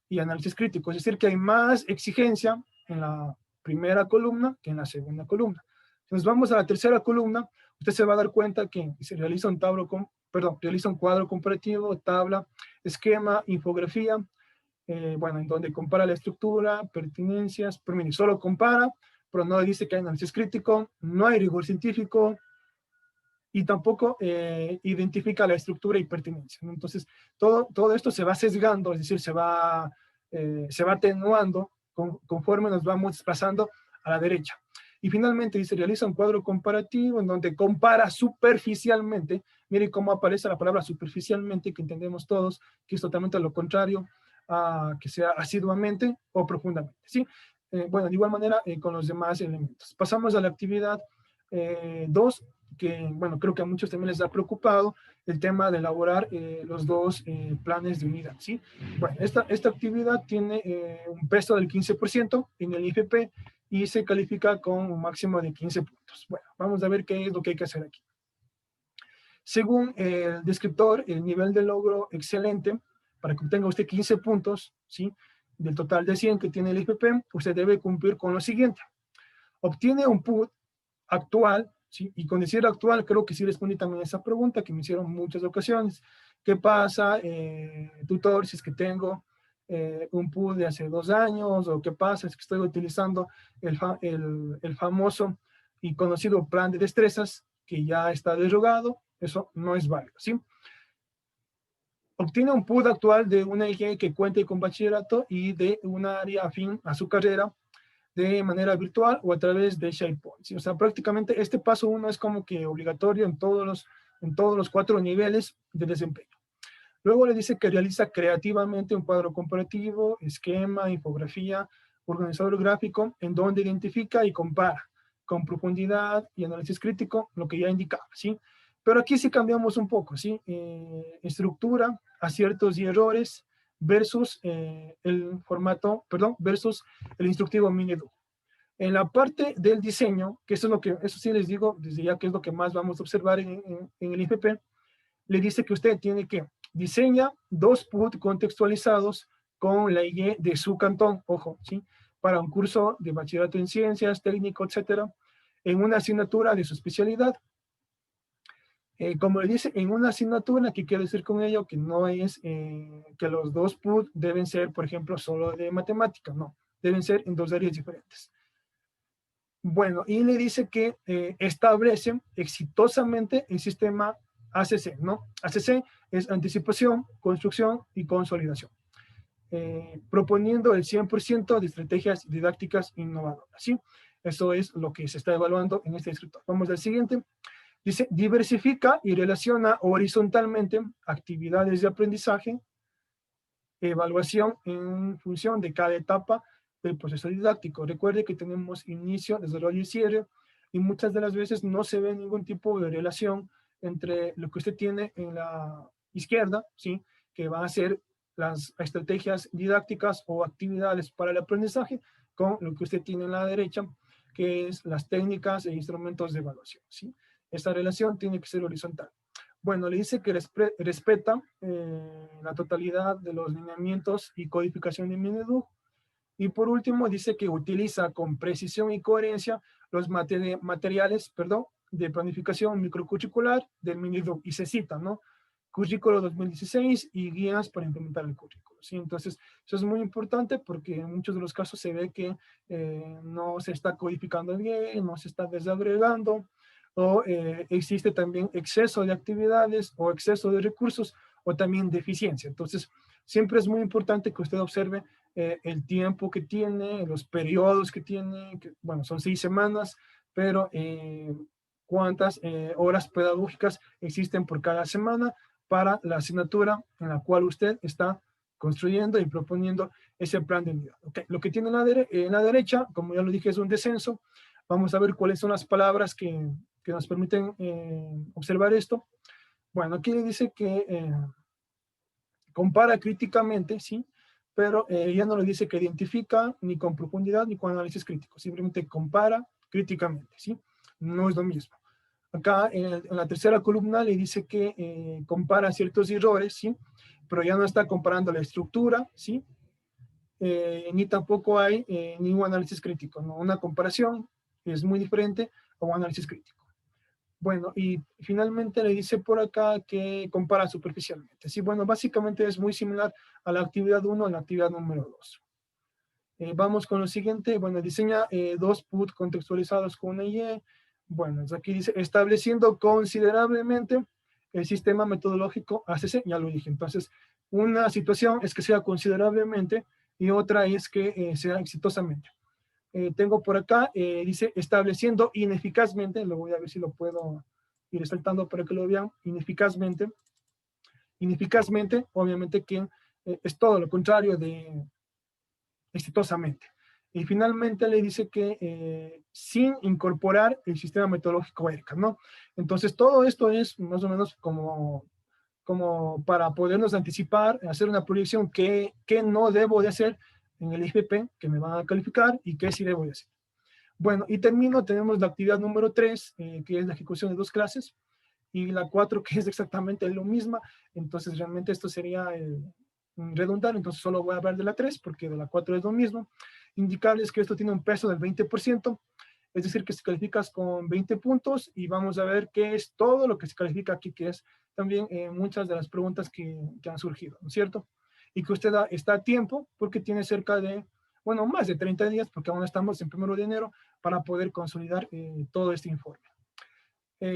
y análisis crítico. Es decir, que hay más exigencia en la primera columna que en la segunda columna. Entonces vamos a la tercera columna, usted se va a dar cuenta que se realiza realiza un cuadro comparativo, tabla, esquema, infografía, bueno, en donde compara la estructura, pertinencias, pero mire, solo compara, pero no dice que hay análisis crítico, no hay rigor científico y tampoco identifica la estructura y pertinencia, ¿no? Entonces, todo esto se va sesgando, es decir, se va atenuando conforme nos vamos desplazando a la derecha. Y finalmente dice, realiza un cuadro comparativo en donde compara superficialmente, mire cómo aparece la palabra superficialmente, que entendemos todos, que es totalmente lo contrario a que sea asiduamente o profundamente, ¿sí? Bueno, de igual manera con los demás elementos. Pasamos a la actividad 2, que, bueno, creo que a muchos también les ha preocupado el tema de elaborar los dos planes de unidad, ¿sí? Bueno, esta actividad tiene un peso del 15% en el IFP y se califica con un máximo de 15 puntos. Bueno, vamos a ver qué es lo que hay que hacer aquí. Según el descriptor, el nivel de logro excelente, para que obtenga usted 15 puntos, ¿sí? Del total de 100 que tiene el IFP, usted debe cumplir con lo siguiente. Obtiene un PUT actual, ¿sí? Y con decir actual, creo que sí respondí también a esa pregunta que me hicieron en muchas ocasiones. ¿Qué pasa, tutor, si es que tengo un PUT de hace 2 años? ¿O qué pasa si es que estoy utilizando el famoso y conocido plan de destrezas que ya está derogado? Eso no es válido, ¿sí? Obtiene un PUT actual de una IG que cuente con bachillerato y de un área afín a su carrera de manera virtual o a través de SharePoint, ¿sí? O sea, prácticamente este paso 1 es como que obligatorio en todos los 4 niveles de desempeño. Luego le dice que realiza creativamente un cuadro comparativo, esquema, infografía, organizador gráfico, en donde identifica y compara con profundidad y análisis crítico lo que ya indicaba, ¿sí? Pero aquí sí cambiamos un poco, ¿sí? Estructura, aciertos y errores versus versus el instructivo Minedu. En la parte del diseño, que eso sí les digo desde ya que es lo que más vamos a observar en el IFP, le dice que usted tiene que diseñar 2 PUT contextualizados con la IG de su cantón, ojo, ¿sí? Para un curso de bachillerato en ciencias, técnico, etcétera, en una asignatura de su especialidad. Como le dice, en una asignatura, ¿qué quiere decir con ello? Que no es que los 2 PUT deben ser, por ejemplo, solo de matemática, no, deben ser en 2 áreas diferentes. Bueno, y le dice que establece exitosamente el sistema ACC, ¿no? ACC es anticipación, construcción y consolidación, proponiendo el 100% de estrategias didácticas innovadoras, ¿sí? Eso es lo que se está evaluando en este escritor. Vamos al siguiente. Dice, diversifica y relaciona horizontalmente actividades de aprendizaje, evaluación en función de cada etapa del proceso didáctico. Recuerde que tenemos inicio, desarrollo y cierre, y muchas de las veces no se ve ningún tipo de relación entre lo que usted tiene en la izquierda, ¿sí?, que va a ser las estrategias didácticas o actividades para el aprendizaje, con lo que usted tiene en la derecha, que es las técnicas e instrumentos de evaluación, ¿sí? Esta relación tiene que ser horizontal. Bueno, le dice que respeta la totalidad de los lineamientos y codificación de Minedu. Y por último, dice que utiliza con precisión y coherencia los materiales de planificación microcurricular del Minedu. Y se cita, ¿no? Currículo 2016 y guías para implementar el currículo, ¿sí? Entonces, eso es muy importante porque en muchos de los casos se ve que no se está codificando bien, no se está desagregando, o existe también exceso de actividades o exceso de recursos o también deficiencia. Entonces, siempre es muy importante que usted observe el tiempo que tiene, los periodos que tiene, que, bueno, son 6 semanas, pero cuántas horas pedagógicas existen por cada semana para la asignatura en la cual usted está construyendo y proponiendo ese plan de unidad. Okay. Lo que tiene en la derecha, como ya lo dije, es un descenso. Vamos a ver cuáles son las palabras que nos permiten observar esto. Bueno, aquí le dice que compara críticamente, ¿sí? Pero ya no le dice que identifica ni con profundidad ni con análisis crítico, simplemente compara críticamente, ¿sí? No es lo mismo. Acá en la tercera columna le dice que compara ciertos errores, ¿sí? Pero ya no está comparando la estructura, ¿sí? Ni tampoco hay ningún análisis crítico, ¿no? Una comparación es muy diferente a un análisis crítico. Bueno, y finalmente le dice por acá que compara superficialmente. Sí, bueno, básicamente es muy similar a la actividad 1 a la actividad número 2. Vamos con lo siguiente. Bueno, diseña dos PUT contextualizados con una IE. Bueno, aquí dice, estableciendo considerablemente el sistema metodológico ACC, ya lo dije. Entonces, una situación es que sea considerablemente y otra es que sea exitosamente. Tengo por acá, dice, estableciendo ineficazmente, lo voy a ver si lo puedo ir resaltando para que lo vean, ineficazmente. Ineficazmente, obviamente que es todo lo contrario de exitosamente. Y finalmente le dice que sin incorporar el sistema metodológico ERCA, ¿no? Entonces todo esto es más o menos como para podernos anticipar, hacer una proyección que no debo de hacer en el IGP, que me van a calificar, y qué sí debo de hacer. Bueno, y tenemos la actividad número 3, que es la ejecución de 2 clases, y la 4, que es exactamente lo misma. Entonces realmente esto sería redundante, entonces solo voy a hablar de la 3, porque de la 4 es lo mismo. Indicarles que esto tiene un peso del 20%, es decir, que se calificas con 20 puntos, y vamos a ver qué es todo lo que se califica aquí, que es también muchas de las preguntas que han surgido, ¿no es cierto? Y que usted está a tiempo, porque tiene cerca de, bueno, más de 30 días, porque aún estamos en 1 de enero, para poder consolidar todo este informe.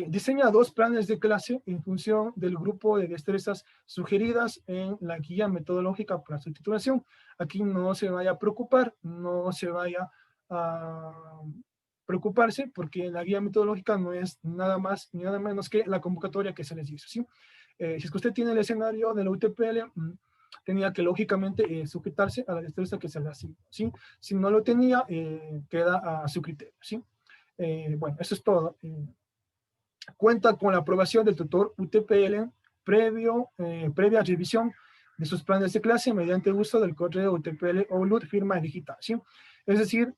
Diseña 2 planes de clase en función del grupo de destrezas sugeridas en la guía metodológica para su titulación. Aquí no se vaya a preocupar, no se vaya a preocuparse, porque la guía metodológica no es nada más ni nada menos que la convocatoria que se les hizo, ¿sí? Si es que usted tiene el escenario de la UTPL, tenía que lógicamente sujetarse a la destreza que se le asignó, ¿sí? Si no lo tenía, queda a su criterio, ¿sí? Bueno, eso es todo. Cuenta con la aprobación del tutor UTPL previa revisión de sus planes de clase mediante uso del correo UTPL OLUD firma digital, ¿sí? Es decir,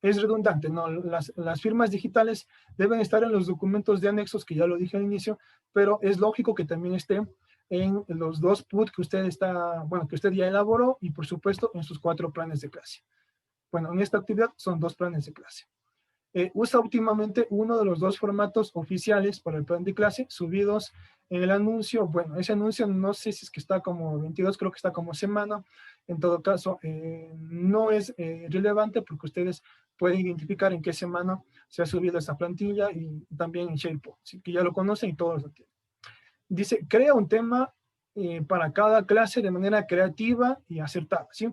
es redundante, ¿no? Las firmas digitales deben estar en los documentos de anexos, que ya lo dije al inicio, pero es lógico que también esté en los 2 PUT que usted que usted ya elaboró, y por supuesto en sus 4 planes de clase. Bueno, en esta actividad son 2 planes de clase. Usa últimamente uno de los 2 formatos oficiales para el plan de clase subidos en el anuncio. Bueno, ese anuncio no sé si es que está como 22, creo que está como semana. En todo caso, no es relevante, porque ustedes pueden identificar en qué semana se ha subido esta plantilla, y también en SharePoint, ¿sí? Que ya lo conocen y todos lo tienen. Dice, crea un tema para cada clase de manera creativa y acertada, ¿sí?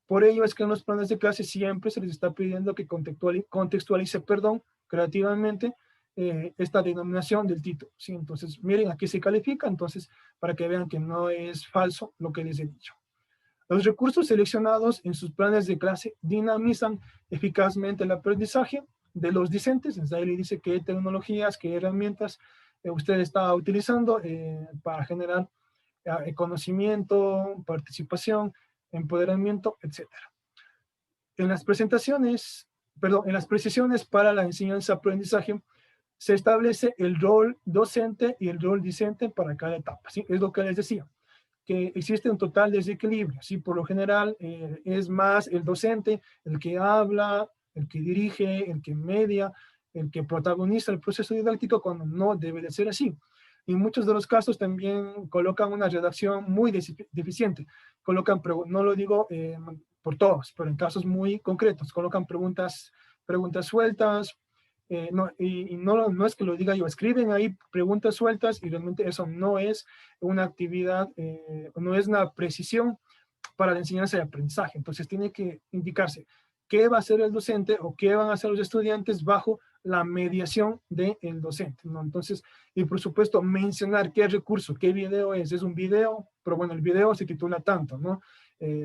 Por ello es que en los planes de clase siempre se les está pidiendo que contextualice, creativamente esta denominación del título, ¿sí? Entonces, miren a qué se califica, entonces, para que vean que no es falso lo que les he dicho. Los recursos seleccionados en sus planes de clase dinamizan eficazmente el aprendizaje de los discentes. Entonces, ahí le dice qué tecnologías, qué herramientas usted está utilizando para generar conocimiento, participación, empoderamiento, etc. En las presentaciones, perdón, en las precisiones para la enseñanza-aprendizaje se establece el rol docente y el rol discente para cada etapa, ¿sí? Es lo que les decía, que existe un total desequilibrio, ¿sí? Por lo general es más el docente el que habla, el que dirige, el que media, el que protagoniza el proceso didáctico, cuando no debe de ser así. Y en muchos de los casos también colocan una redacción muy deficiente. Colocan, no lo digo por todos, pero en casos muy concretos, colocan preguntas sueltas, y no es que lo diga yo, escriben ahí preguntas sueltas y realmente eso no es una actividad, no es una precisión para la enseñanza y aprendizaje. Entonces tiene que indicarse qué va a hacer el docente o qué van a hacer los estudiantes bajo la mediación del docente, ¿no? Entonces, y por supuesto, mencionar qué recurso, qué video es un video, pero bueno, el video se titula tanto, ¿no?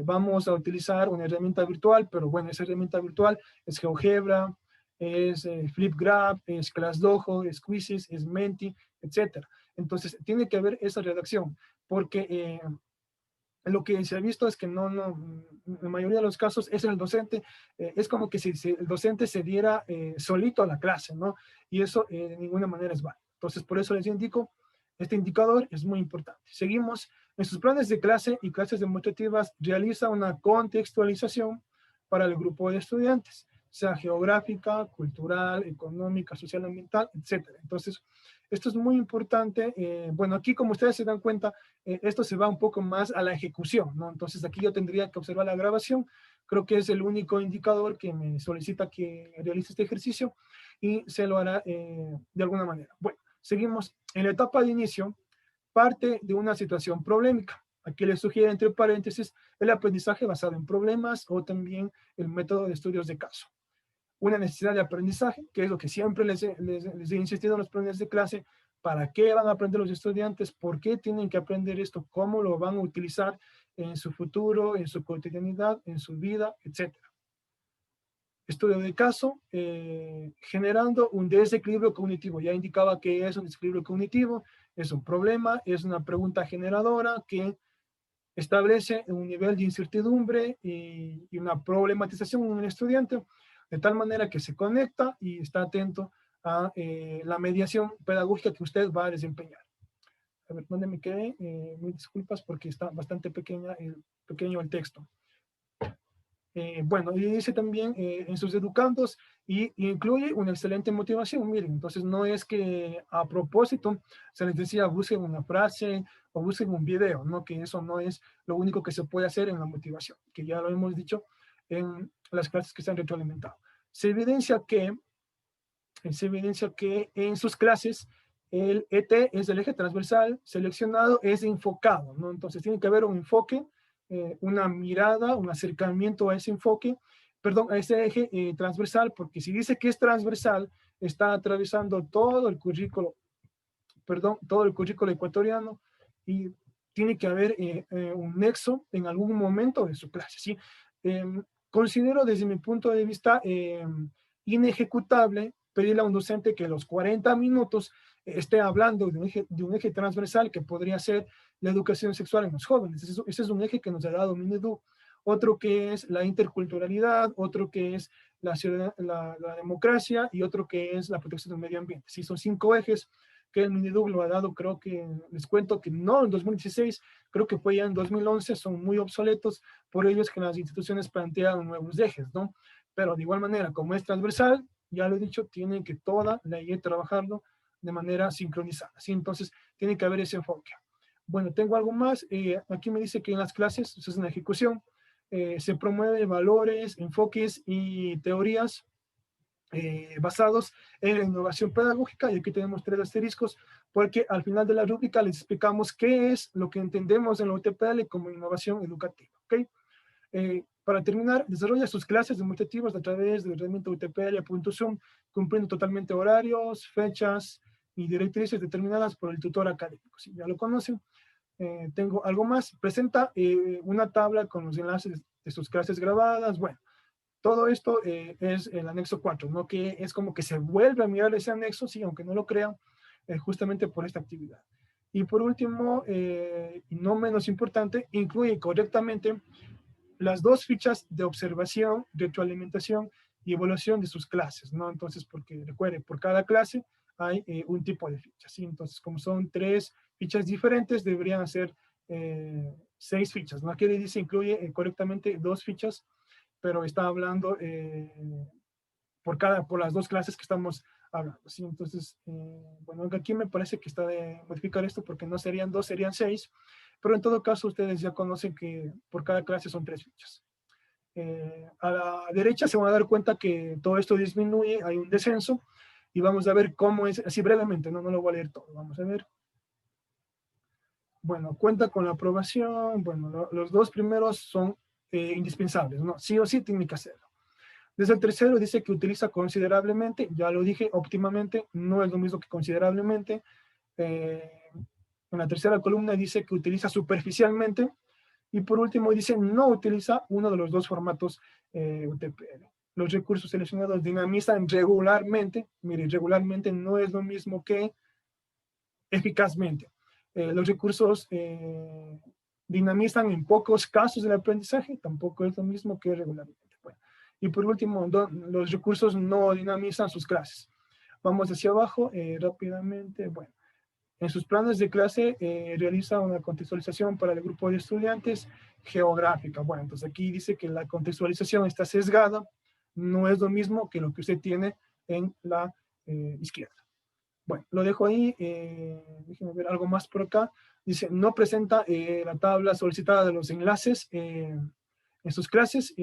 Vamos a utilizar una herramienta virtual, pero bueno, esa herramienta virtual es GeoGebra, es FlipGraph, es ClassDojo, es Quizzes, es Menti, etc. Entonces, tiene que haber esa redacción, porque lo que se ha visto es que en la mayoría de los casos es el docente, es como que si el docente se diera solito a la clase, ¿no? Y eso de ninguna manera es válido. Entonces, por eso les indico, este indicador es muy importante. Seguimos, en sus planes de clase y clases demostrativas, realiza una contextualización para el grupo de estudiantes, sea geográfica, cultural, económica, social, ambiental, etc. Entonces, esto es muy importante. Bueno, aquí como ustedes se dan cuenta, esto se va un poco más a la ejecución, ¿no? Entonces aquí yo tendría que observar la grabación. Creo que es el único indicador que me solicita que realice este ejercicio y se lo hará de alguna manera. Bueno, seguimos. En la etapa de inicio, parte de una situación problemática. Aquí les sugiere entre paréntesis el aprendizaje basado en problemas o también el método de estudios de caso. Una necesidad de aprendizaje, que es lo que siempre les he insistido en los planes de clase, para qué van a aprender los estudiantes, por qué tienen que aprender esto, cómo lo van a utilizar en su futuro, en su cotidianidad, en su vida, etc. Estudio de caso, generando un desequilibrio cognitivo. Ya indicaba que es un desequilibrio cognitivo, es un problema, es una pregunta generadora que establece un nivel de incertidumbre y una problematización en un estudiante, de tal manera que se conecta y está atento a la mediación pedagógica que usted va a desempeñar. A ver, ¿dónde me quedé? Mil disculpas porque está bastante pequeño el texto. Bueno, y dice también en sus educandos y incluye una excelente motivación. Miren, entonces no es que a propósito se les decía busquen una frase o busquen un video, ¿no? Que eso no es lo único que se puede hacer en la motivación, que ya lo hemos dicho en las clases que se han retroalimentado. Se evidencia que en sus clases el ET es el eje transversal seleccionado, es enfocado, ¿no? Entonces tiene que haber un enfoque, una mirada, un acercamiento a ese enfoque, perdón, a ese eje transversal, porque si dice que es transversal, está atravesando todo el currículo, perdón, todo el currículo ecuatoriano y tiene que haber un nexo en algún momento de su clase, ¿sí? Considero desde mi punto de vista inejecutable pedirle a un docente que los 40 minutos esté hablando de un eje transversal que podría ser la educación sexual en los jóvenes. Ese es un eje que nos ha dado Minedu. Otro que es la interculturalidad, otro que es la democracia y otro que es la protección del medio ambiente. Sí, son 5 ejes que el Minedu lo ha dado, creo que, les cuento que no en 2016, creo que fue ya en 2011, son muy obsoletos, por ello es que las instituciones plantean nuevos ejes, ¿no? Pero de igual manera, como es transversal, ya lo he dicho, tienen que toda la IE trabajarlo de manera sincronizada, ¿sí? Entonces, tiene que haber ese enfoque. Bueno, tengo algo más, aquí me dice que en las clases, eso es una ejecución, se promueven valores, enfoques y teorías basados en la innovación pedagógica, y aquí tenemos 3 asteriscos, porque al final de la rúbrica les explicamos qué es lo que entendemos en la UTPL como innovación educativa, ¿ok? Para terminar, desarrolla sus clases demostrativas a través de la herramienta UTPL.Zoom, cumpliendo totalmente horarios, fechas y directrices determinadas por el tutor académico. Si ya lo conocen, tengo algo más. Presenta una tabla con los enlaces de sus clases grabadas. Bueno, todo esto es el anexo 4, ¿no? Que es como que se vuelve a mirar ese anexo, sí, aunque no lo crean, justamente por esta actividad. Y por último, y no menos importante, incluye correctamente las dos fichas de observación, retroalimentación y evaluación de sus clases, ¿no? Entonces, porque recuerden, por cada clase hay un tipo de ficha, ¿sí? Entonces, como son 3 fichas diferentes, deberían ser 6 fichas, ¿no? Aquí le dice incluye correctamente 2 fichas, pero está hablando por las 2 clases que estamos hablando, ¿sí? Entonces, bueno, aquí me parece que está de modificar esto porque no serían 2, serían 6, pero en todo caso ustedes ya conocen que por cada clase son 3 fichas. A la derecha se van a dar cuenta que todo esto disminuye, hay un descenso, y vamos a ver cómo es, así brevemente, no lo voy a leer todo, vamos a ver. Bueno, cuenta con la aprobación, bueno, los 2 primeros son indispensables, ¿no? Sí o sí tiene que hacerlo. Desde el tercero dice que utiliza considerablemente, ya lo dije, óptimamente, no es lo mismo que considerablemente. En la tercera columna dice que utiliza superficialmente, y por último dice no utiliza uno de los 2 formatos UTPL. Los recursos seleccionados dinamizan regularmente. Mire, regularmente no es lo mismo que eficazmente. Los recursos dinamizan en pocos casos del aprendizaje, tampoco es lo mismo que regularmente. Bueno, y por último, los recursos no dinamizan sus clases. Vamos hacia abajo rápidamente. Bueno, en sus planes de clase realiza una contextualización para el grupo de estudiantes geográfica. Bueno, entonces aquí dice que la contextualización está sesgada, no es lo mismo que lo que usted tiene en la izquierda. Bueno, lo dejo ahí, déjenme ver algo más por acá. Dice, no presenta la tabla solicitada de los enlaces en sus clases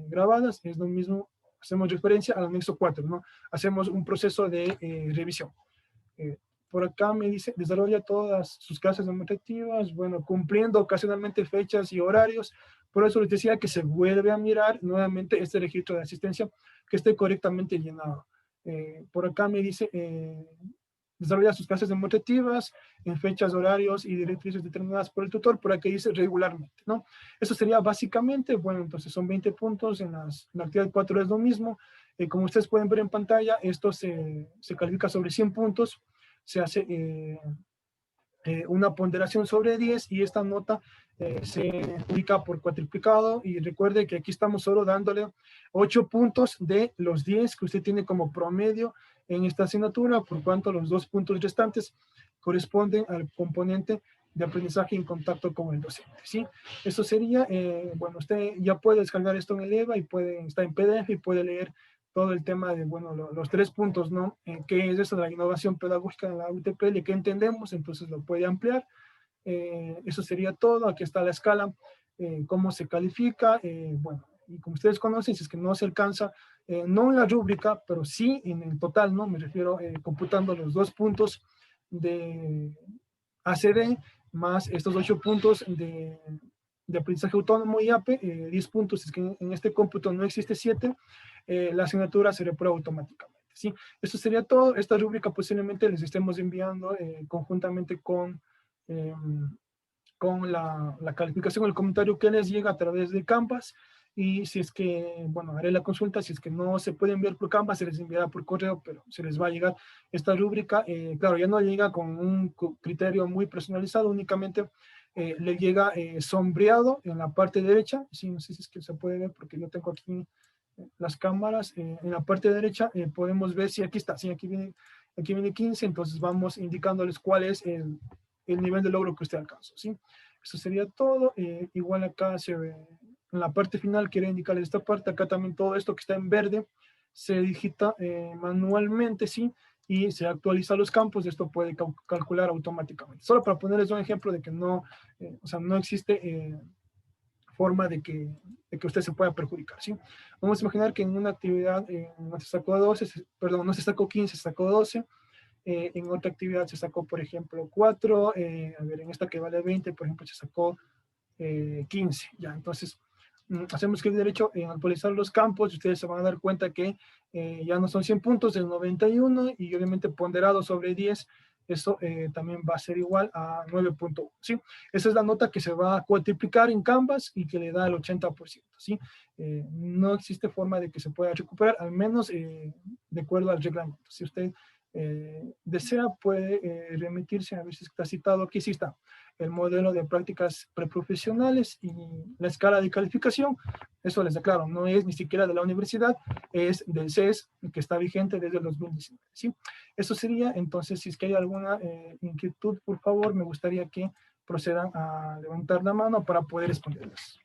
grabadas, es lo mismo, hacemos referencia al anexo 4, ¿no? Hacemos un proceso de revisión. Por acá me dice, desarrolla todas sus clases demostrativas, bueno, cumpliendo ocasionalmente fechas y horarios. Por eso les decía que se vuelve a mirar nuevamente este registro de asistencia que esté correctamente llenado. Por acá me dice, desarrolla sus clases demostrativas en fechas, horarios y directrices determinadas por el tutor. Por aquí dice regularmente, ¿no? Eso sería básicamente, bueno, entonces son 20 puntos, en la actividad 4 es lo mismo. Como ustedes pueden ver en pantalla, esto se califica sobre 100 puntos, se hace una ponderación sobre 10 y esta nota se ubica por cuatriplicado, y recuerde que aquí estamos solo dándole 8 puntos de los 10 que usted tiene como promedio en esta asignatura, por cuanto los 2 puntos restantes corresponden al componente de aprendizaje en contacto con el docente, ¿sí? Eso sería, bueno, usted ya puede descargar esto en el EVA y está en PDF y puede leer todo el tema de, bueno, los 3 puntos, ¿no? ¿Qué es eso de la innovación pedagógica en la UTPL? ¿Qué entendemos? Entonces lo puede ampliar. Eso sería todo. Aquí está la escala, cómo se califica. Bueno, y como ustedes conocen, si es que no se alcanza, no en la rúbrica, pero sí en el total, ¿no? Me refiero computando los 2 puntos de ACD más estos 8 puntos de aprendizaje autónomo y APE, 10 puntos, es que en este cómputo no existe 7, la asignatura se reprueba automáticamente, ¿sí? Eso sería todo. Esta rúbrica posiblemente les estemos enviando conjuntamente con la calificación, el comentario que les llega a través de Canvas, y si es que, bueno, haré la consulta, si es que no se puede enviar por Canvas, se les enviará por correo, pero se les va a llegar esta rúbrica. Claro, ya no llega con un criterio muy personalizado, únicamente le llega sombreado en la parte derecha. Sí, no sé si es que se puede ver porque yo tengo aquí las cámaras. En la parte derecha podemos ver si aquí está, sí, aquí viene 15, entonces vamos indicándoles cuál es el nivel de logro que usted alcanzó, ¿sí? Eso sería todo. Igual acá se ve, en la parte final quiero indicarles esta parte, acá también todo esto que está en verde se digita manualmente, ¿sí? Y se actualiza los campos, esto puede calcular automáticamente. Solo para ponerles un ejemplo de que no, o sea, no existe forma de que usted se pueda perjudicar, ¿sí? Vamos a imaginar que en una actividad no se sacó 12, perdón, no se sacó 15, se sacó 12. En otra actividad se sacó, por ejemplo, 4. A ver, en esta que vale 20, por ejemplo, se sacó 15. Ya, entonces, hacemos clic derecho en actualizar los campos, ustedes se van a dar cuenta que ya no son 100 puntos, es 91, y obviamente ponderado sobre 10, eso también va a ser igual a 9.1, ¿sí? Esa es la nota que se va a cuatriplicar en Canvas y que le da el 80%, ¿sí? No existe forma de que se pueda recuperar, al menos de acuerdo al reglamento. Si usted desea, puede remitirse, a ver si está citado aquí, sí está, el modelo de prácticas preprofesionales y la escala de calificación. Eso les aclaro, no es ni siquiera de la universidad, es del CES, que está vigente desde el 2019, ¿sí? Eso sería. Entonces, si es que hay alguna inquietud, por favor, me gustaría que procedan a levantar la mano para poder responderlas.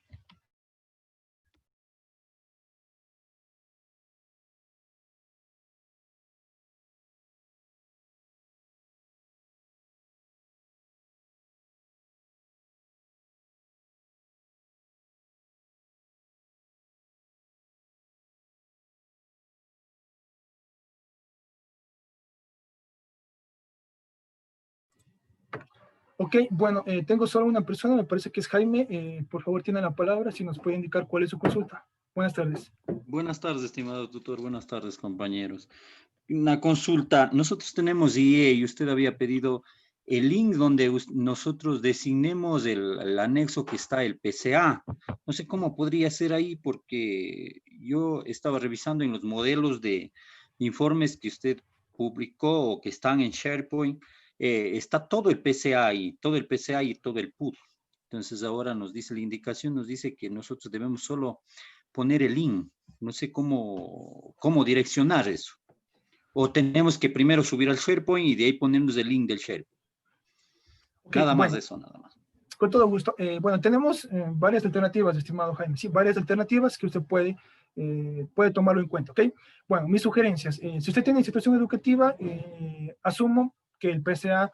Ok, bueno, tengo solo una persona, me parece que es Jaime. Por favor, tiene la palabra, si nos puede indicar cuál es su consulta. Buenas tardes. Buenas tardes, estimado tutor. Buenas tardes, compañeros. Una consulta. Nosotros tenemos IE y usted había pedido el link donde nosotros designemos el anexo que está el PCA. No sé cómo podría ser ahí, porque yo estaba revisando en los modelos de informes que usted publicó o que están en SharePoint. Está todo el PCA y todo el PCA y todo el PUD. Entonces ahora nos dice la indicación, nos dice que nosotros debemos solo poner el link. No sé cómo direccionar eso. O tenemos que primero subir al SharePoint y de ahí ponernos el link del SharePoint. Ok, Nada más bueno, de eso, nada más. con todo gusto. Bueno, tenemos varias alternativas, estimado Jaime. Sí, varias alternativas que usted puede tomarlo en cuenta, ¿ok? Bueno, mis sugerencias. Si usted tiene institución educativa, asumo que el PCA,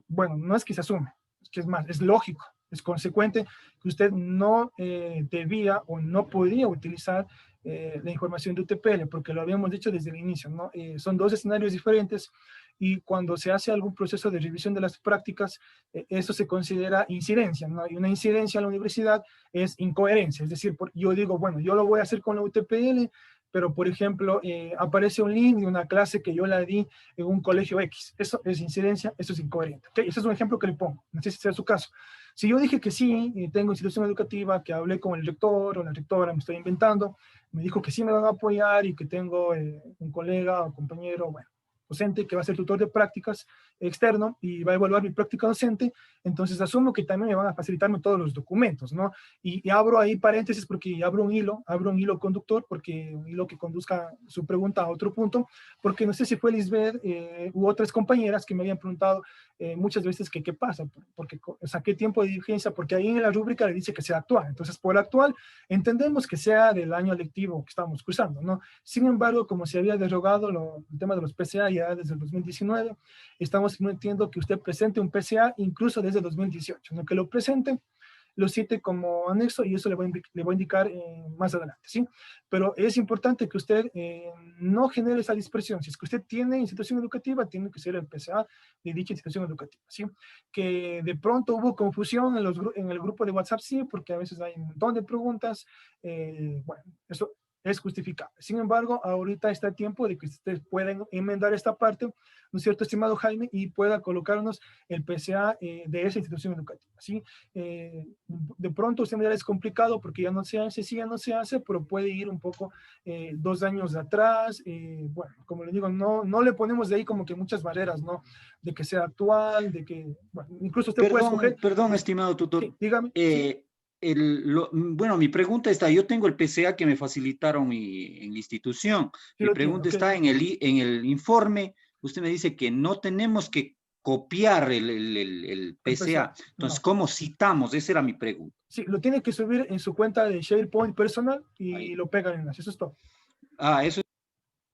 bueno, no es que se asume, es que es más, es lógico, es consecuente que usted no debía o no podía utilizar la información de UTPL, porque lo habíamos dicho desde el inicio, ¿no? Son dos escenarios diferentes, y cuando se hace algún proceso de revisión de las prácticas, eso se considera incidencia, ¿no? Y una incidencia en la universidad es incoherencia, es decir, yo digo, bueno, yo lo voy a hacer con la UTPL, pero por ejemplo, aparece un link de una clase que yo la di en un colegio X. Eso es incidencia, eso es incoherente. ¿Okay? Ese es un ejemplo que le pongo, no sé si sea su caso. Si yo dije que sí, tengo institución educativa, que hablé con el rector o la rectora, me estoy inventando, me dijo que sí me van a apoyar y que tengo un colega o compañero, bueno, docente que va a ser tutor de prácticas externo y va a evaluar mi práctica docente, entonces asumo que también me van a facilitarme todos los documentos, ¿no? Y abro ahí paréntesis porque abro un hilo conductor, porque un hilo que conduzca su pregunta a otro punto, porque no sé si fue Lisbeth u otras compañeras que me habían preguntado muchas veces que qué pasa, porque saqué tiempo de diligencia, porque ahí en la rúbrica le dice que sea actual, entonces por actual entendemos que sea del año lectivo que estamos cursando, ¿no? Sin embargo, como se había derogado el tema de los PCA ya desde el 2019, estamos permitiendo que usted presente un PCA incluso desde 2018, ¿no? Que lo presente, lo cite como anexo, y eso le voy a indicar más adelante, ¿sí? Pero es importante que usted no genere esa dispersión. Si es que usted tiene institución educativa, tiene que ser el PCA de dicha institución educativa, ¿sí? Que de pronto hubo confusión en el grupo de WhatsApp, sí, porque a veces hay un montón de preguntas, bueno, eso es justificable. Sin embargo, ahorita está el tiempo de que ustedes puedan enmendar esta parte, ¿no es cierto, estimado Jaime? Y pueda colocarnos el PCA de esa institución educativa, ¿sí? De pronto usted me dirá, es complicado porque ya no se hace, sí, ya no se hace, pero puede ir un poco 2 años atrás. Bueno, como le digo, no le ponemos de ahí como que muchas barreras, ¿no? De que sea actual, de que, bueno, incluso usted puede escoger. Perdón, estimado tutor. Sí, dígame. Sí. Bueno, mi pregunta está, yo tengo el PCA que me facilitaron en la institución. Sí Mi lo tiene, pregunta ok. está en el informe. Usted me dice que no tenemos que copiar el El PCA, PCA. Entonces, no. ¿cómo citamos? Esa era mi pregunta. Sí, lo tiene que subir en su cuenta de SharePoint personal y Ahí. lo pegan en las. Eso es todo. Eso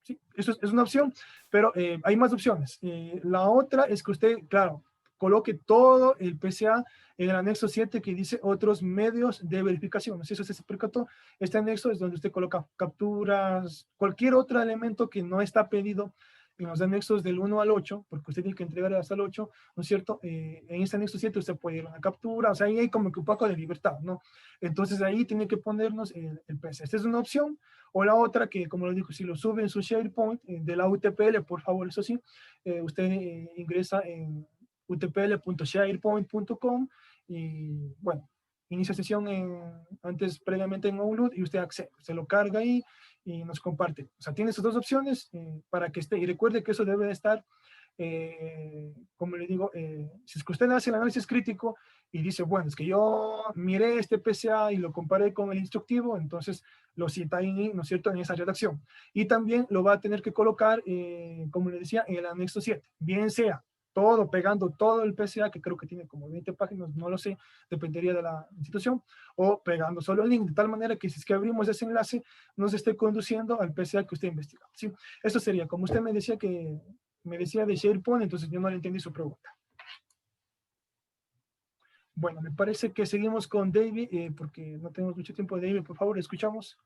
Sí, eso es una opción, pero hay más opciones. La otra es que usted, claro, coloque todo el PCA en el anexo 7 que dice otros medios de verificación. No sé si se percató. Este anexo es donde usted coloca capturas, cualquier otro elemento que no está pedido en los anexos del 1 al 8, porque usted tiene que entregar hasta el 8, ¿no es cierto? En este anexo 7 usted puede ir a una captura, o sea, ahí hay como que un poco de libertad, ¿no? Entonces ahí tiene que ponernos el PC. Esta es una opción, o la otra que, como lo digo, si lo sube en su SharePoint de la UTPL, por favor, eso sí, usted ingresa en utpl.sharepoint.com y, bueno, inicia sesión antes previamente en Outlook y usted accede, se lo carga ahí y nos comparte. O sea, tiene esas dos opciones para que esté, y recuerde que eso debe de estar, como le digo, si es que usted hace el análisis crítico y dice, bueno, es que yo miré este PCA y lo comparé con el instructivo, entonces lo cita ahí, ¿no es cierto?, en esa redacción. Y también lo va a tener que colocar, como le decía, en el anexo 7, bien sea todo, pegando todo el PCA, que creo que tiene como 20 páginas, no lo sé, dependería de la institución, o pegando solo el link, de tal manera que si es que abrimos ese enlace, nos esté conduciendo al PCA que usted investiga. ¿Sí? Eso sería, como usted me decía de SharePoint, entonces yo no le entendí su pregunta. Bueno, me parece que seguimos con David, porque no tenemos mucho tiempo. David, por favor, escuchamos.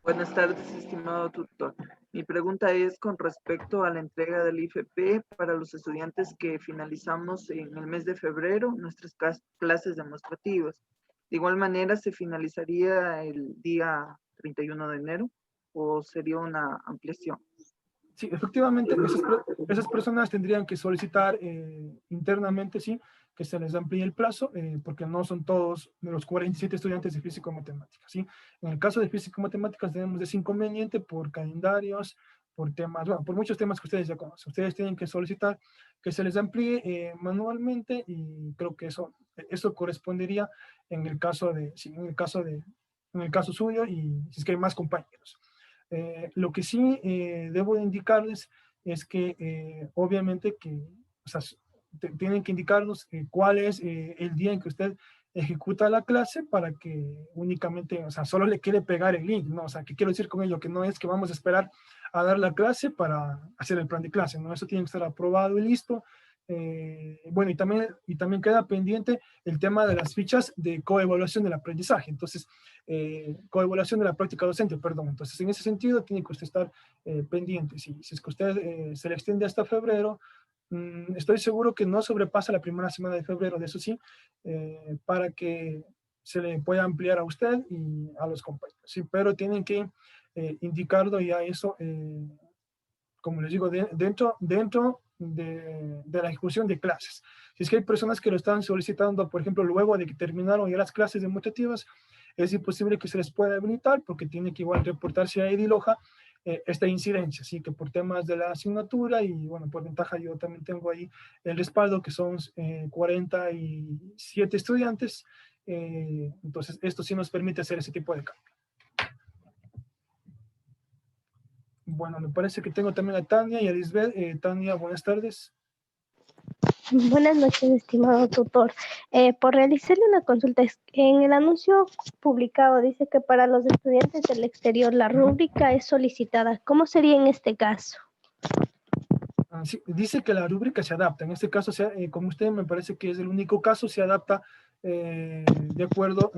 Buenas tardes, estimado tutor. Mi pregunta es con respecto a la entrega del IFP para los estudiantes que finalizamos en el mes de febrero nuestras clases demostrativas. ¿De igual manera se finalizaría el día 31 de enero o sería una ampliación? Sí, efectivamente, esas personas tendrían que solicitar internamente, sí, que se les amplíe el plazo, porque no son todos de los 47 estudiantes de físico-matemáticas, ¿sí? En el caso de físico-matemáticas tenemos ese inconveniente por calendarios, por temas, bueno, por muchos temas que ustedes ya conocen. Ustedes tienen que solicitar que se les amplíe manualmente y creo que eso correspondería en el caso de, sí, en el caso suyo y si es que hay más compañeros. Lo que sí debo de indicarles es que obviamente que, o sea, tienen que indicarnos cuál es el día en que usted ejecuta la clase para que únicamente, o sea, solo le quiere pegar el link, ¿no? O sea, ¿qué quiero decir con ello? Que no es que vamos a esperar a dar la clase para hacer el plan de clase, ¿no? Eso tiene que estar aprobado y listo. Bueno, y también queda pendiente el tema de las fichas de coevaluación del aprendizaje. Entonces, coevaluación de la práctica docente, perdón. Entonces, en ese sentido, tiene que usted estar pendiente. Si es que usted se le extiende hasta febrero, estoy seguro que no sobrepasa la primera semana de febrero, de eso sí, para que se le pueda ampliar a usted y a los compañeros. Sí, pero tienen que indicarlo ya eso, como les digo, dentro de la ejecución de clases. Si es que hay personas que lo están solicitando, por ejemplo, luego de que terminaron ya las clases demostrativas, es imposible que se les pueda habilitar porque tiene que igual reportarse a Ediloja esta incidencia, así que por temas de la asignatura y bueno, por ventaja yo también tengo ahí el respaldo que son 47 estudiantes, entonces esto sí nos permite hacer ese tipo de cambio. Bueno, me parece que tengo también a Tania y a Lisbeth. Tania, buenas tardes. Buenas noches, estimado tutor. Por realizarle una consulta, en el anuncio publicado dice que para los estudiantes del exterior la rúbrica es solicitada. ¿Cómo sería en este caso? Sí, dice que la rúbrica se adapta. En este caso, como usted me parece que es el único caso, se adapta de acuerdo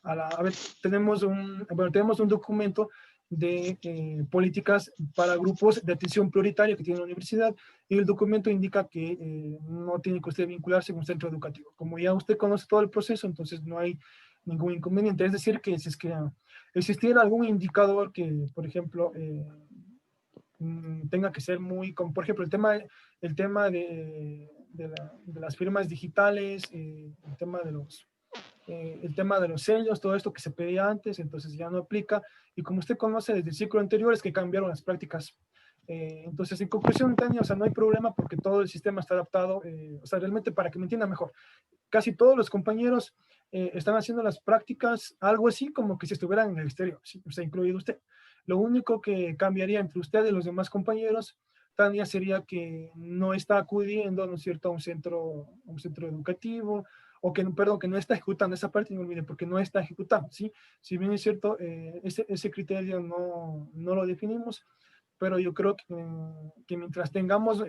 a ver, tenemos un documento de políticas para grupos de atención prioritaria que tiene la universidad y el documento indica que no tiene que usted vincularse con un centro educativo. Como ya usted conoce todo el proceso, entonces no hay ningún inconveniente. Es decir, que si es que existiera algún indicador que, por ejemplo, tenga que ser muy, como por ejemplo el tema de las firmas digitales, el tema de los sellos, todo esto que se pedía antes, entonces ya no aplica. Y como usted conoce desde el ciclo anterior, es que cambiaron las prácticas. Entonces, en conclusión, Tania, o sea, no hay problema porque todo el sistema está adaptado, o sea, realmente para que me entienda mejor. Casi todos los compañeros están haciendo las prácticas algo así como que si estuvieran en el exterior, ¿sí? O sea, incluido usted. Lo único que cambiaría entre usted y los demás compañeros, Tania, sería que no está acudiendo, ¿no es cierto?, a un centro educativo, o que, perdón, que no está ejecutando esa parte, no olvide, porque no está ejecutando, ¿sí? Si bien es cierto, ese criterio no lo definimos, pero yo creo que mientras tengamos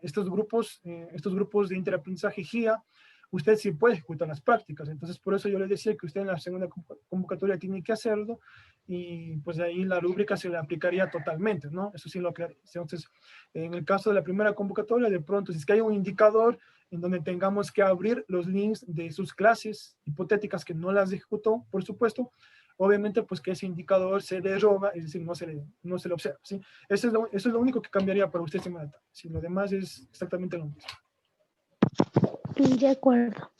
estos grupos de interaprendizaje GIA, usted sí puede ejecutar las prácticas. Entonces, por eso yo le decía que usted en la segunda convocatoria tiene que hacerlo, y pues ahí la rúbrica se le aplicaría totalmente, ¿no? Eso sí lo aclaré. Entonces, en el caso de la primera convocatoria, de pronto, si es que hay un indicador en donde tengamos que abrir los links de sus clases hipotéticas que no las ejecutó, por supuesto, obviamente pues que ese indicador se deroga, es decir, no se le observa, ¿sí? Eso es lo único que cambiaría para usted, señora. Si lo demás es exactamente lo mismo. De acuerdo.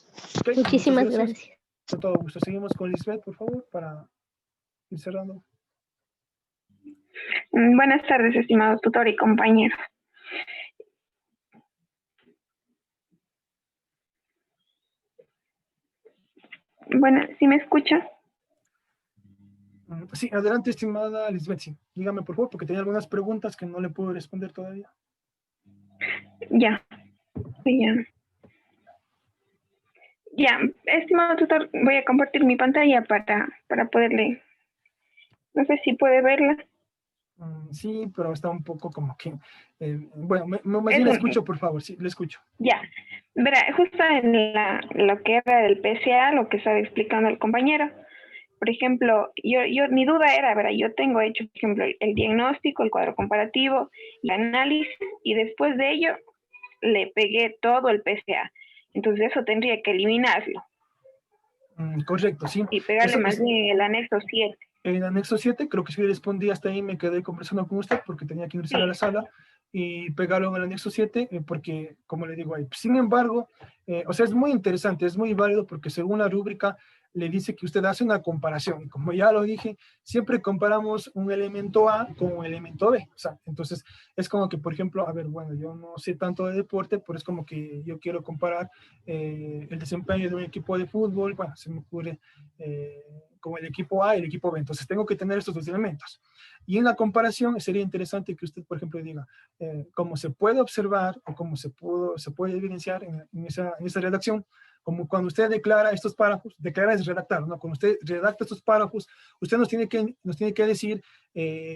Okay, Muchísimas gracias. Con todo gusto. Seguimos con Lisbeth, por favor, para ir cerrando. Buenas tardes, estimado tutor y compañeros. Bueno, ¿sí me escucha? Sí, adelante, estimada Lisbeth, sí. Dígame, por favor, porque tenía algunas preguntas que no le puedo responder todavía. Ya. Ya, estimado tutor, voy a compartir mi pantalla para poderle... No sé si puede verla. Sí, pero está un poco como que... bueno, más bien le escucho, por favor, sí, le escucho. Ya. Verá, justo en lo que era del PCA, lo que estaba explicando el compañero. Por ejemplo, mi duda era, verá, yo tengo hecho, por ejemplo, el diagnóstico, el cuadro comparativo, el análisis, y después de ello le pegué todo el PCA. Entonces eso tendría que eliminarlo. Correcto, sí. Y pegarle más bien el anexo 7. En el anexo 7, creo que sí respondí hasta ahí, me quedé conversando con usted porque tenía que ingresar a la sala y pegarlo en el anexo 7 porque, como le digo ahí, sin embargo, o sea, es muy interesante, es muy válido porque según la rúbrica le dice que usted hace una comparación y como ya lo dije, siempre comparamos un elemento A con un elemento B, o sea, entonces es como que, por ejemplo, a ver, bueno, yo no sé tanto de deporte, pero es como que yo quiero comparar el desempeño de un equipo de fútbol, bueno, se me ocurre como el equipo A y el equipo B, entonces tengo que tener estos dos elementos. Y en la comparación sería interesante que usted, por ejemplo, diga cómo se puede observar o cómo se puede evidenciar en esa redacción, como cuando usted declara estos párrafos, declara es redactar, ¿no? Cuando usted redacta estos párrafos, usted nos tiene que decir,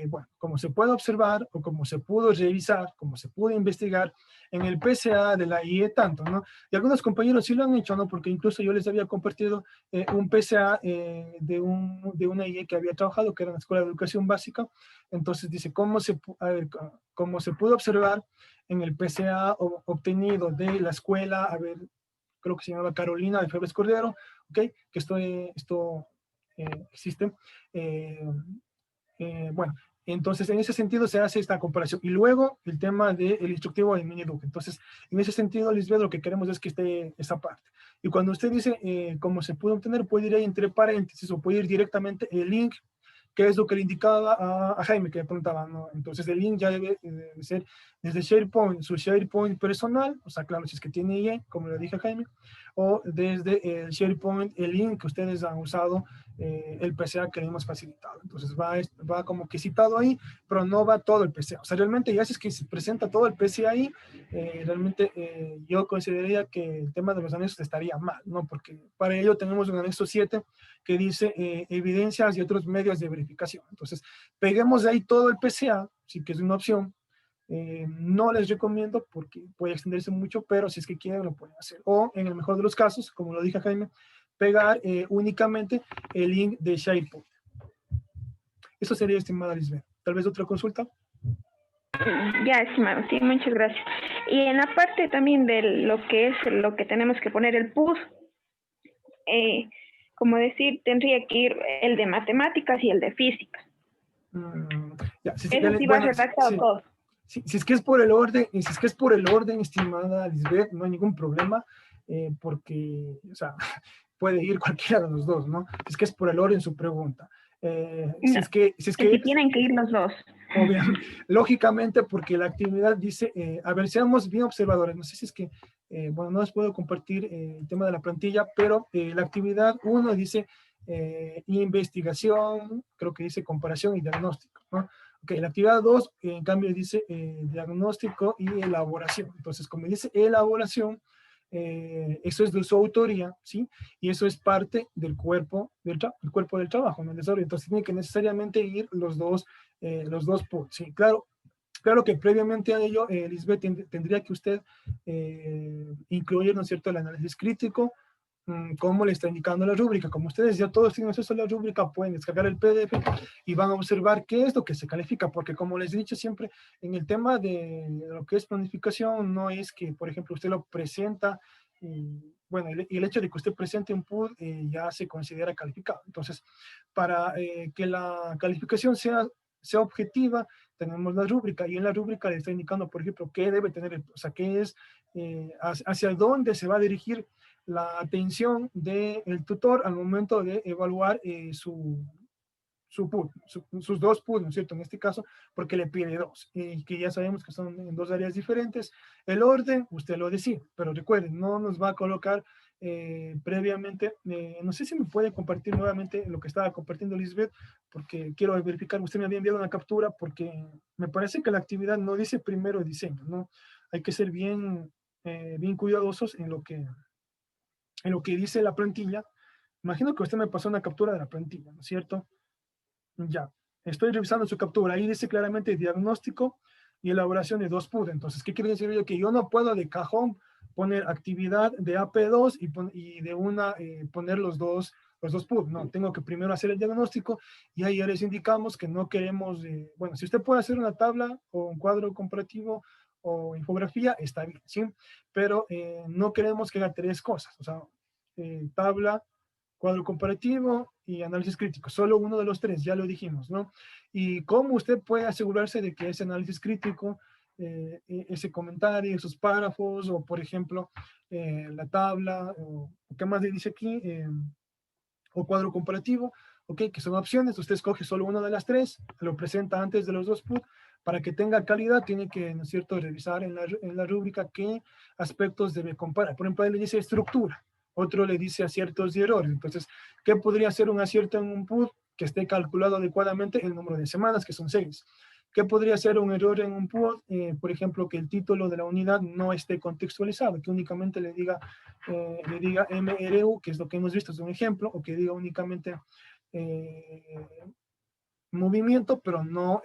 bueno, cómo se puede observar o cómo se pudo revisar, cómo se pudo investigar en el PCA de la IE tanto, ¿no? Y algunos compañeros sí lo han hecho, ¿no? Porque incluso yo les había compartido un PCA de una IE que había trabajado, que era en la Escuela de Educación Básica. Entonces dice, cómo se pudo observar en el PCA obtenido de la escuela, a ver, creo que se llamaba Carolina de Febres Cordero, ¿ok? Que esto existe. Bueno, entonces en ese sentido se hace esta comparación. Y luego el tema del instructivo de Mineduc. Entonces, en ese sentido, Lisbeth, lo que queremos es que esté esa parte. Y cuando usted dice cómo se puede obtener, puede ir ahí entre paréntesis o puede ir directamente el link, que es lo que le indicaba a Jaime, que me preguntaba, ¿no? Entonces el link ya debe ser desde SharePoint, su SharePoint personal, o sea, claro, si es que tiene IE, como le dije a Jaime, o desde el SharePoint, el link que ustedes han usado, el PCA que le hemos facilitado. Entonces va como que citado ahí, pero no va todo el PCA. O sea, realmente ya si es que se presenta todo el PCA ahí, realmente yo consideraría que el tema de los anexos estaría mal, ¿no? Porque para ello tenemos un anexo 7 que dice evidencias y otros medios de verificación. Entonces, peguemos ahí todo el PCA, sí que es una opción. No les recomiendo porque puede extenderse mucho, pero si es que quieren lo pueden hacer. O en el mejor de los casos, como lo dije Jaime, pegar únicamente el link de SharePoint. Eso sería, estimada Lisbeth. ¿Tal vez otra consulta? Ya, estimado, sí, muchas gracias. Y en la parte también de lo que es lo que tenemos que poner el PUS, como decir, tendría que ir el de matemáticas y el de física. Sí, eso sí va redactado todo. Si es que es por el orden, estimada Lisbeth, no hay ningún problema, porque, o sea, puede ir cualquiera de los dos, ¿no? Si es que es por el orden su pregunta. Si es que tienen que ir los dos. Obviamente, lógicamente, porque la actividad dice, a ver, seamos bien observadores, no sé si es que, bueno, no les puedo compartir el tema de la plantilla, pero la actividad 1 dice investigación, creo que dice comparación y diagnóstico, ¿no? Okay, la actividad 2, en cambio, dice diagnóstico y elaboración. Entonces, como dice elaboración, eso es de su autoría, ¿sí? Y eso es parte del cuerpo del trabajo, ¿no? El desarrollo. Entonces, tiene que necesariamente ir los dos puntos, ¿sí? Claro, Claro que previamente a ello, Lisbeth, tendría que usted incluir, ¿no es cierto?, el análisis crítico, como le está indicando la rúbrica. Como ustedes ya todos tienen acceso a la rúbrica, pueden descargar el PDF y van a observar qué es lo que se califica, porque como les he dicho siempre, en el tema de lo que es planificación, no es que, por ejemplo, usted lo presenta y, bueno, y el hecho de que usted presente un PUD ya se considera calificado. Entonces, para que la calificación sea objetiva, tenemos la rúbrica, y en la rúbrica le está indicando, por ejemplo, qué debe tener, o sea, qué es, hacia dónde se va a dirigir la atención del tutor al momento de evaluar su PUD, sus dos PUD, ¿no es cierto? En este caso, porque le pide dos, y que ya sabemos que son en dos áreas diferentes. El orden, usted lo decide, pero recuerden, no nos va a colocar previamente, no sé si me puede compartir nuevamente lo que estaba compartiendo Lisbeth, porque quiero verificar, usted me había enviado una captura, porque me parece que la actividad no dice primero diseño, ¿no? Hay que ser bien, bien cuidadosos en lo que dice la plantilla. Imagino que usted me pasó una captura de la plantilla, ¿no es cierto? Ya, estoy revisando su captura. Ahí dice claramente diagnóstico y elaboración de dos PUD. Entonces, ¿qué quiere decir ello? Que yo no puedo de cajón poner actividad de AP2 y de una poner los dos PUD. No, tengo que primero hacer el diagnóstico, y ahí ya les indicamos que no queremos, bueno, si usted puede hacer una tabla o un cuadro comparativo o infografía, está bien, ¿sí? Pero no queremos que haga tres cosas, o sea, tabla, cuadro comparativo y análisis crítico, solo uno de los tres, ya lo dijimos, ¿no? Y cómo usted puede asegurarse de que ese análisis crítico, ese comentario, esos párrafos, o por ejemplo, la tabla, o qué más le dice aquí, o cuadro comparativo, ok, que son opciones, usted escoge solo una de las tres, lo presenta antes de los dos PUD, para que tenga calidad, tiene que, ¿no es cierto?, revisar en la rúbrica qué aspectos debe comparar. Por ejemplo, ahí le dice estructura, otro le dice aciertos y errores. Entonces, ¿qué podría ser un acierto en un PUD? Que esté calculado adecuadamente el número de semanas, que son 6. ¿Qué podría ser un error en un PUD? Por ejemplo, que el título de la unidad no esté contextualizado, que únicamente le diga MRU, que es lo que hemos visto, es un ejemplo, o que diga únicamente movimiento, pero no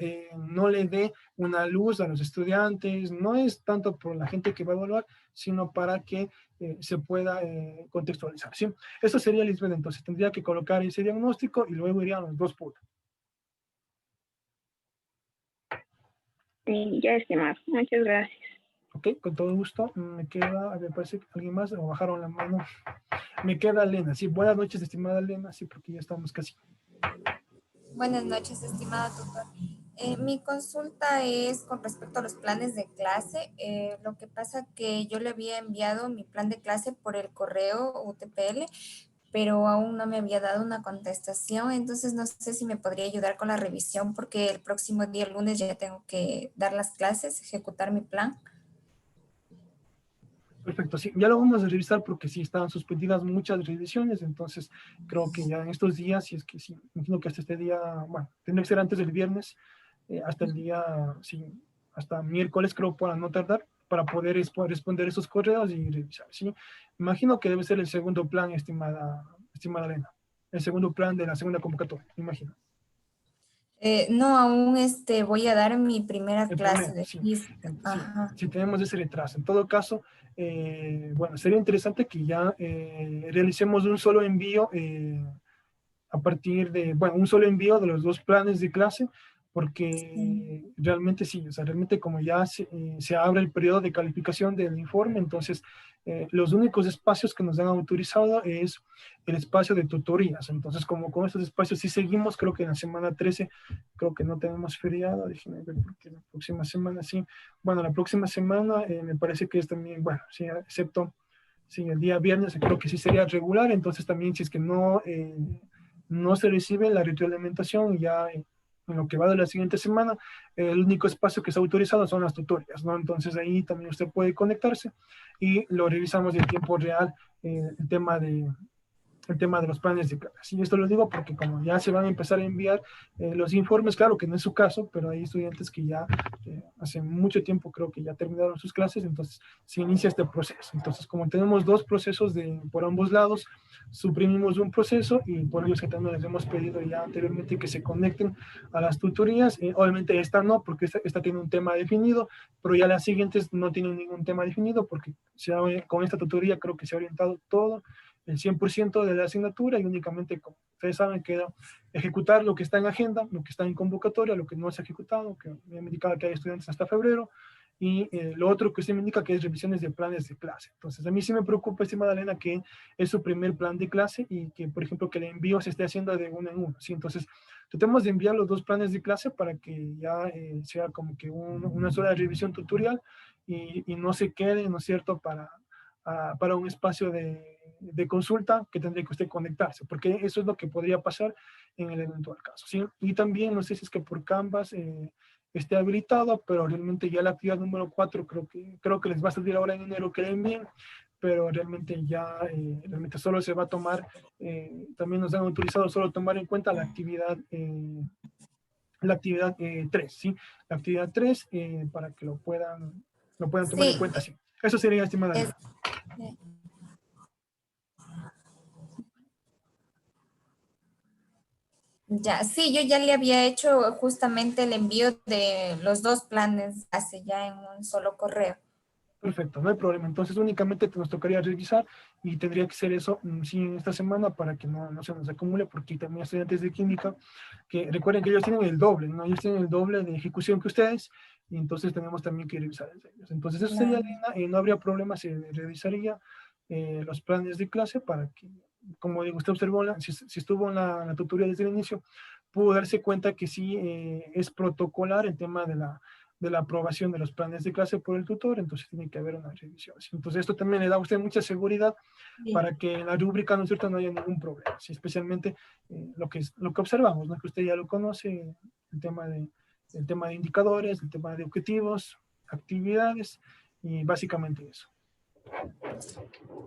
le dé una luz a los estudiantes. No es tanto por la gente que va a evaluar, sino para que se pueda contextualizar, ¿sí? Eso sería Lisbeth. Entonces tendría que colocar ese diagnóstico y luego irían los dos PUD. Sí, ya estimado. Muchas gracias. Ok, con todo gusto. Me queda, me parece que alguien más, o bajaron la mano. Me queda Elena. Sí, buenas noches, estimada Elena. Sí, porque ya estamos casi. Buenas noches, estimado tutor. Mi consulta es con respecto a los planes de clase. Lo que pasa que yo le había enviado mi plan de clase por el correo UTPL, pero aún no me había dado una contestación. Entonces no sé si me podría ayudar con la revisión, porque el próximo día, el lunes, ya tengo que dar las clases, ejecutar mi plan. Perfecto, sí, ya lo vamos a revisar, porque sí estaban suspendidas muchas revisiones. Entonces creo que ya en estos días, si es que sí, imagino que hasta este día, bueno, tendría que ser antes del viernes, hasta el día, sí, hasta miércoles creo, para no tardar, para poder responder esos correos y revisar, ¿sí? Imagino que debe ser el segundo plan, estimada Elena, el segundo plan de la segunda convocatoria, imagino. No, aún voy a dar mi primera El clase primero, de sí. física. Sí, Ajá. si tenemos ese retraso. En todo caso, bueno, sería interesante que ya realicemos un solo envío a partir de, bueno, un solo envío de los dos planes de clase, porque realmente sí, o sea, realmente como ya se abre el periodo de calificación del informe, entonces los únicos espacios que nos han autorizado es el espacio de tutorías. Entonces, como con estos espacios sí seguimos, creo que en la semana 13, creo que no tenemos feriado, déjenme ver, porque la próxima semana sí. Bueno, la próxima semana me parece que es también, bueno, sí, excepto sí, el día viernes, creo que sí sería regular. Entonces también, si es que no se recibe la retroalimentación ya en lo que va de la siguiente semana, el único espacio que está autorizado son las tutorías, ¿no? Entonces ahí también usted puede conectarse y lo revisamos en tiempo real, el tema de el tema de los planes de clase. Y esto lo digo porque como ya se van a empezar a enviar los informes, claro que no es su caso, pero hay estudiantes que ya hace mucho tiempo creo que ya terminaron sus clases, entonces se inicia este proceso. Entonces, como tenemos dos procesos por ambos lados, suprimimos un proceso y por ello es que también les hemos pedido ya anteriormente que se conecten a las tutorías. Obviamente esta no, porque esta tiene un tema definido, pero ya las siguientes no tienen ningún tema definido, porque con esta tutoría creo que se ha orientado todo, el 100% de la asignatura, y únicamente, como ustedes saben, queda ejecutar lo que está en agenda, lo que está en convocatoria, lo que no se ha ejecutado, que me indicaba que hay estudiantes hasta febrero, y lo otro que usted me indica que es revisiones de planes de clase. Entonces, a mí sí me preocupa, estimada Elena, que es su primer plan de clase y que, por ejemplo, que el envío se esté haciendo de uno en uno, ¿sí? Entonces, tratemos de enviar los dos planes de clase para que ya sea como que una sola revisión tutorial y no se quede, ¿no es cierto?, para un espacio de consulta que tendría que usted conectarse, porque eso es lo que podría pasar en el eventual caso, ¿sí? Y también, no sé si es que por Canvas esté habilitado, pero realmente ya la actividad número 4 creo que les va a salir ahora en enero que la envíen, pero realmente ya realmente solo se va a tomar, también nos han autorizado solo tomar en cuenta la actividad 3, ¿sí? La actividad 3 para que lo puedan tomar en Sí, cuenta, sí. Eso sería, estimada. es- ya, sí, yo ya le había hecho justamente el envío de los dos planes hace ya en un solo correo. Perfecto, no hay problema. Entonces únicamente nos tocaría revisar y tendría que ser eso, sí, en esta semana para que no se nos acumule, porque también hay estudiantes de química que recuerden que ellos tienen el doble, ¿no? Ellos tienen el doble de ejecución que ustedes, y entonces tenemos también que revisar ellos. Entonces eso sería, Claro. Lina, no habría problema, se revisaría los planes de clase para que, como digo, usted observó, si estuvo en la tutoría desde el inicio, pudo darse cuenta que sí es protocolar el tema de la aprobación de los planes de clase por el tutor, entonces tiene que haber una revisión. Entonces esto también le da a usted mucha seguridad Sí. para que en la rúbrica, ¿no es cierto?, no haya ningún problema, ¿sí? Especialmente lo que observamos, ¿no?, que usted ya lo conoce, el tema de indicadores, el tema de objetivos, actividades, y básicamente eso.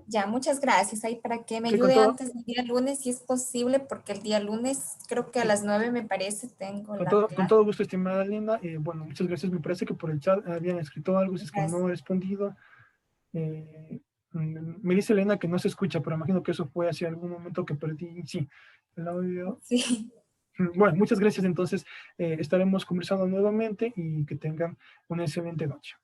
Ya, muchas gracias. Ahí para que me Que con ayude todo, antes del día lunes, si es posible, porque el día lunes, creo que a las 9 me parece, tengo la con clase. todo gusto, estimada Linda. Bueno, muchas gracias. Me parece que por el chat habían escrito algo, si es que Gracias. no he respondido. Me dice Elena que no se escucha, pero imagino que eso fue hace algún momento que perdí, sí, el audio. Sí, Bueno, muchas gracias. Entonces, estaremos conversando nuevamente y que tengan una excelente noche.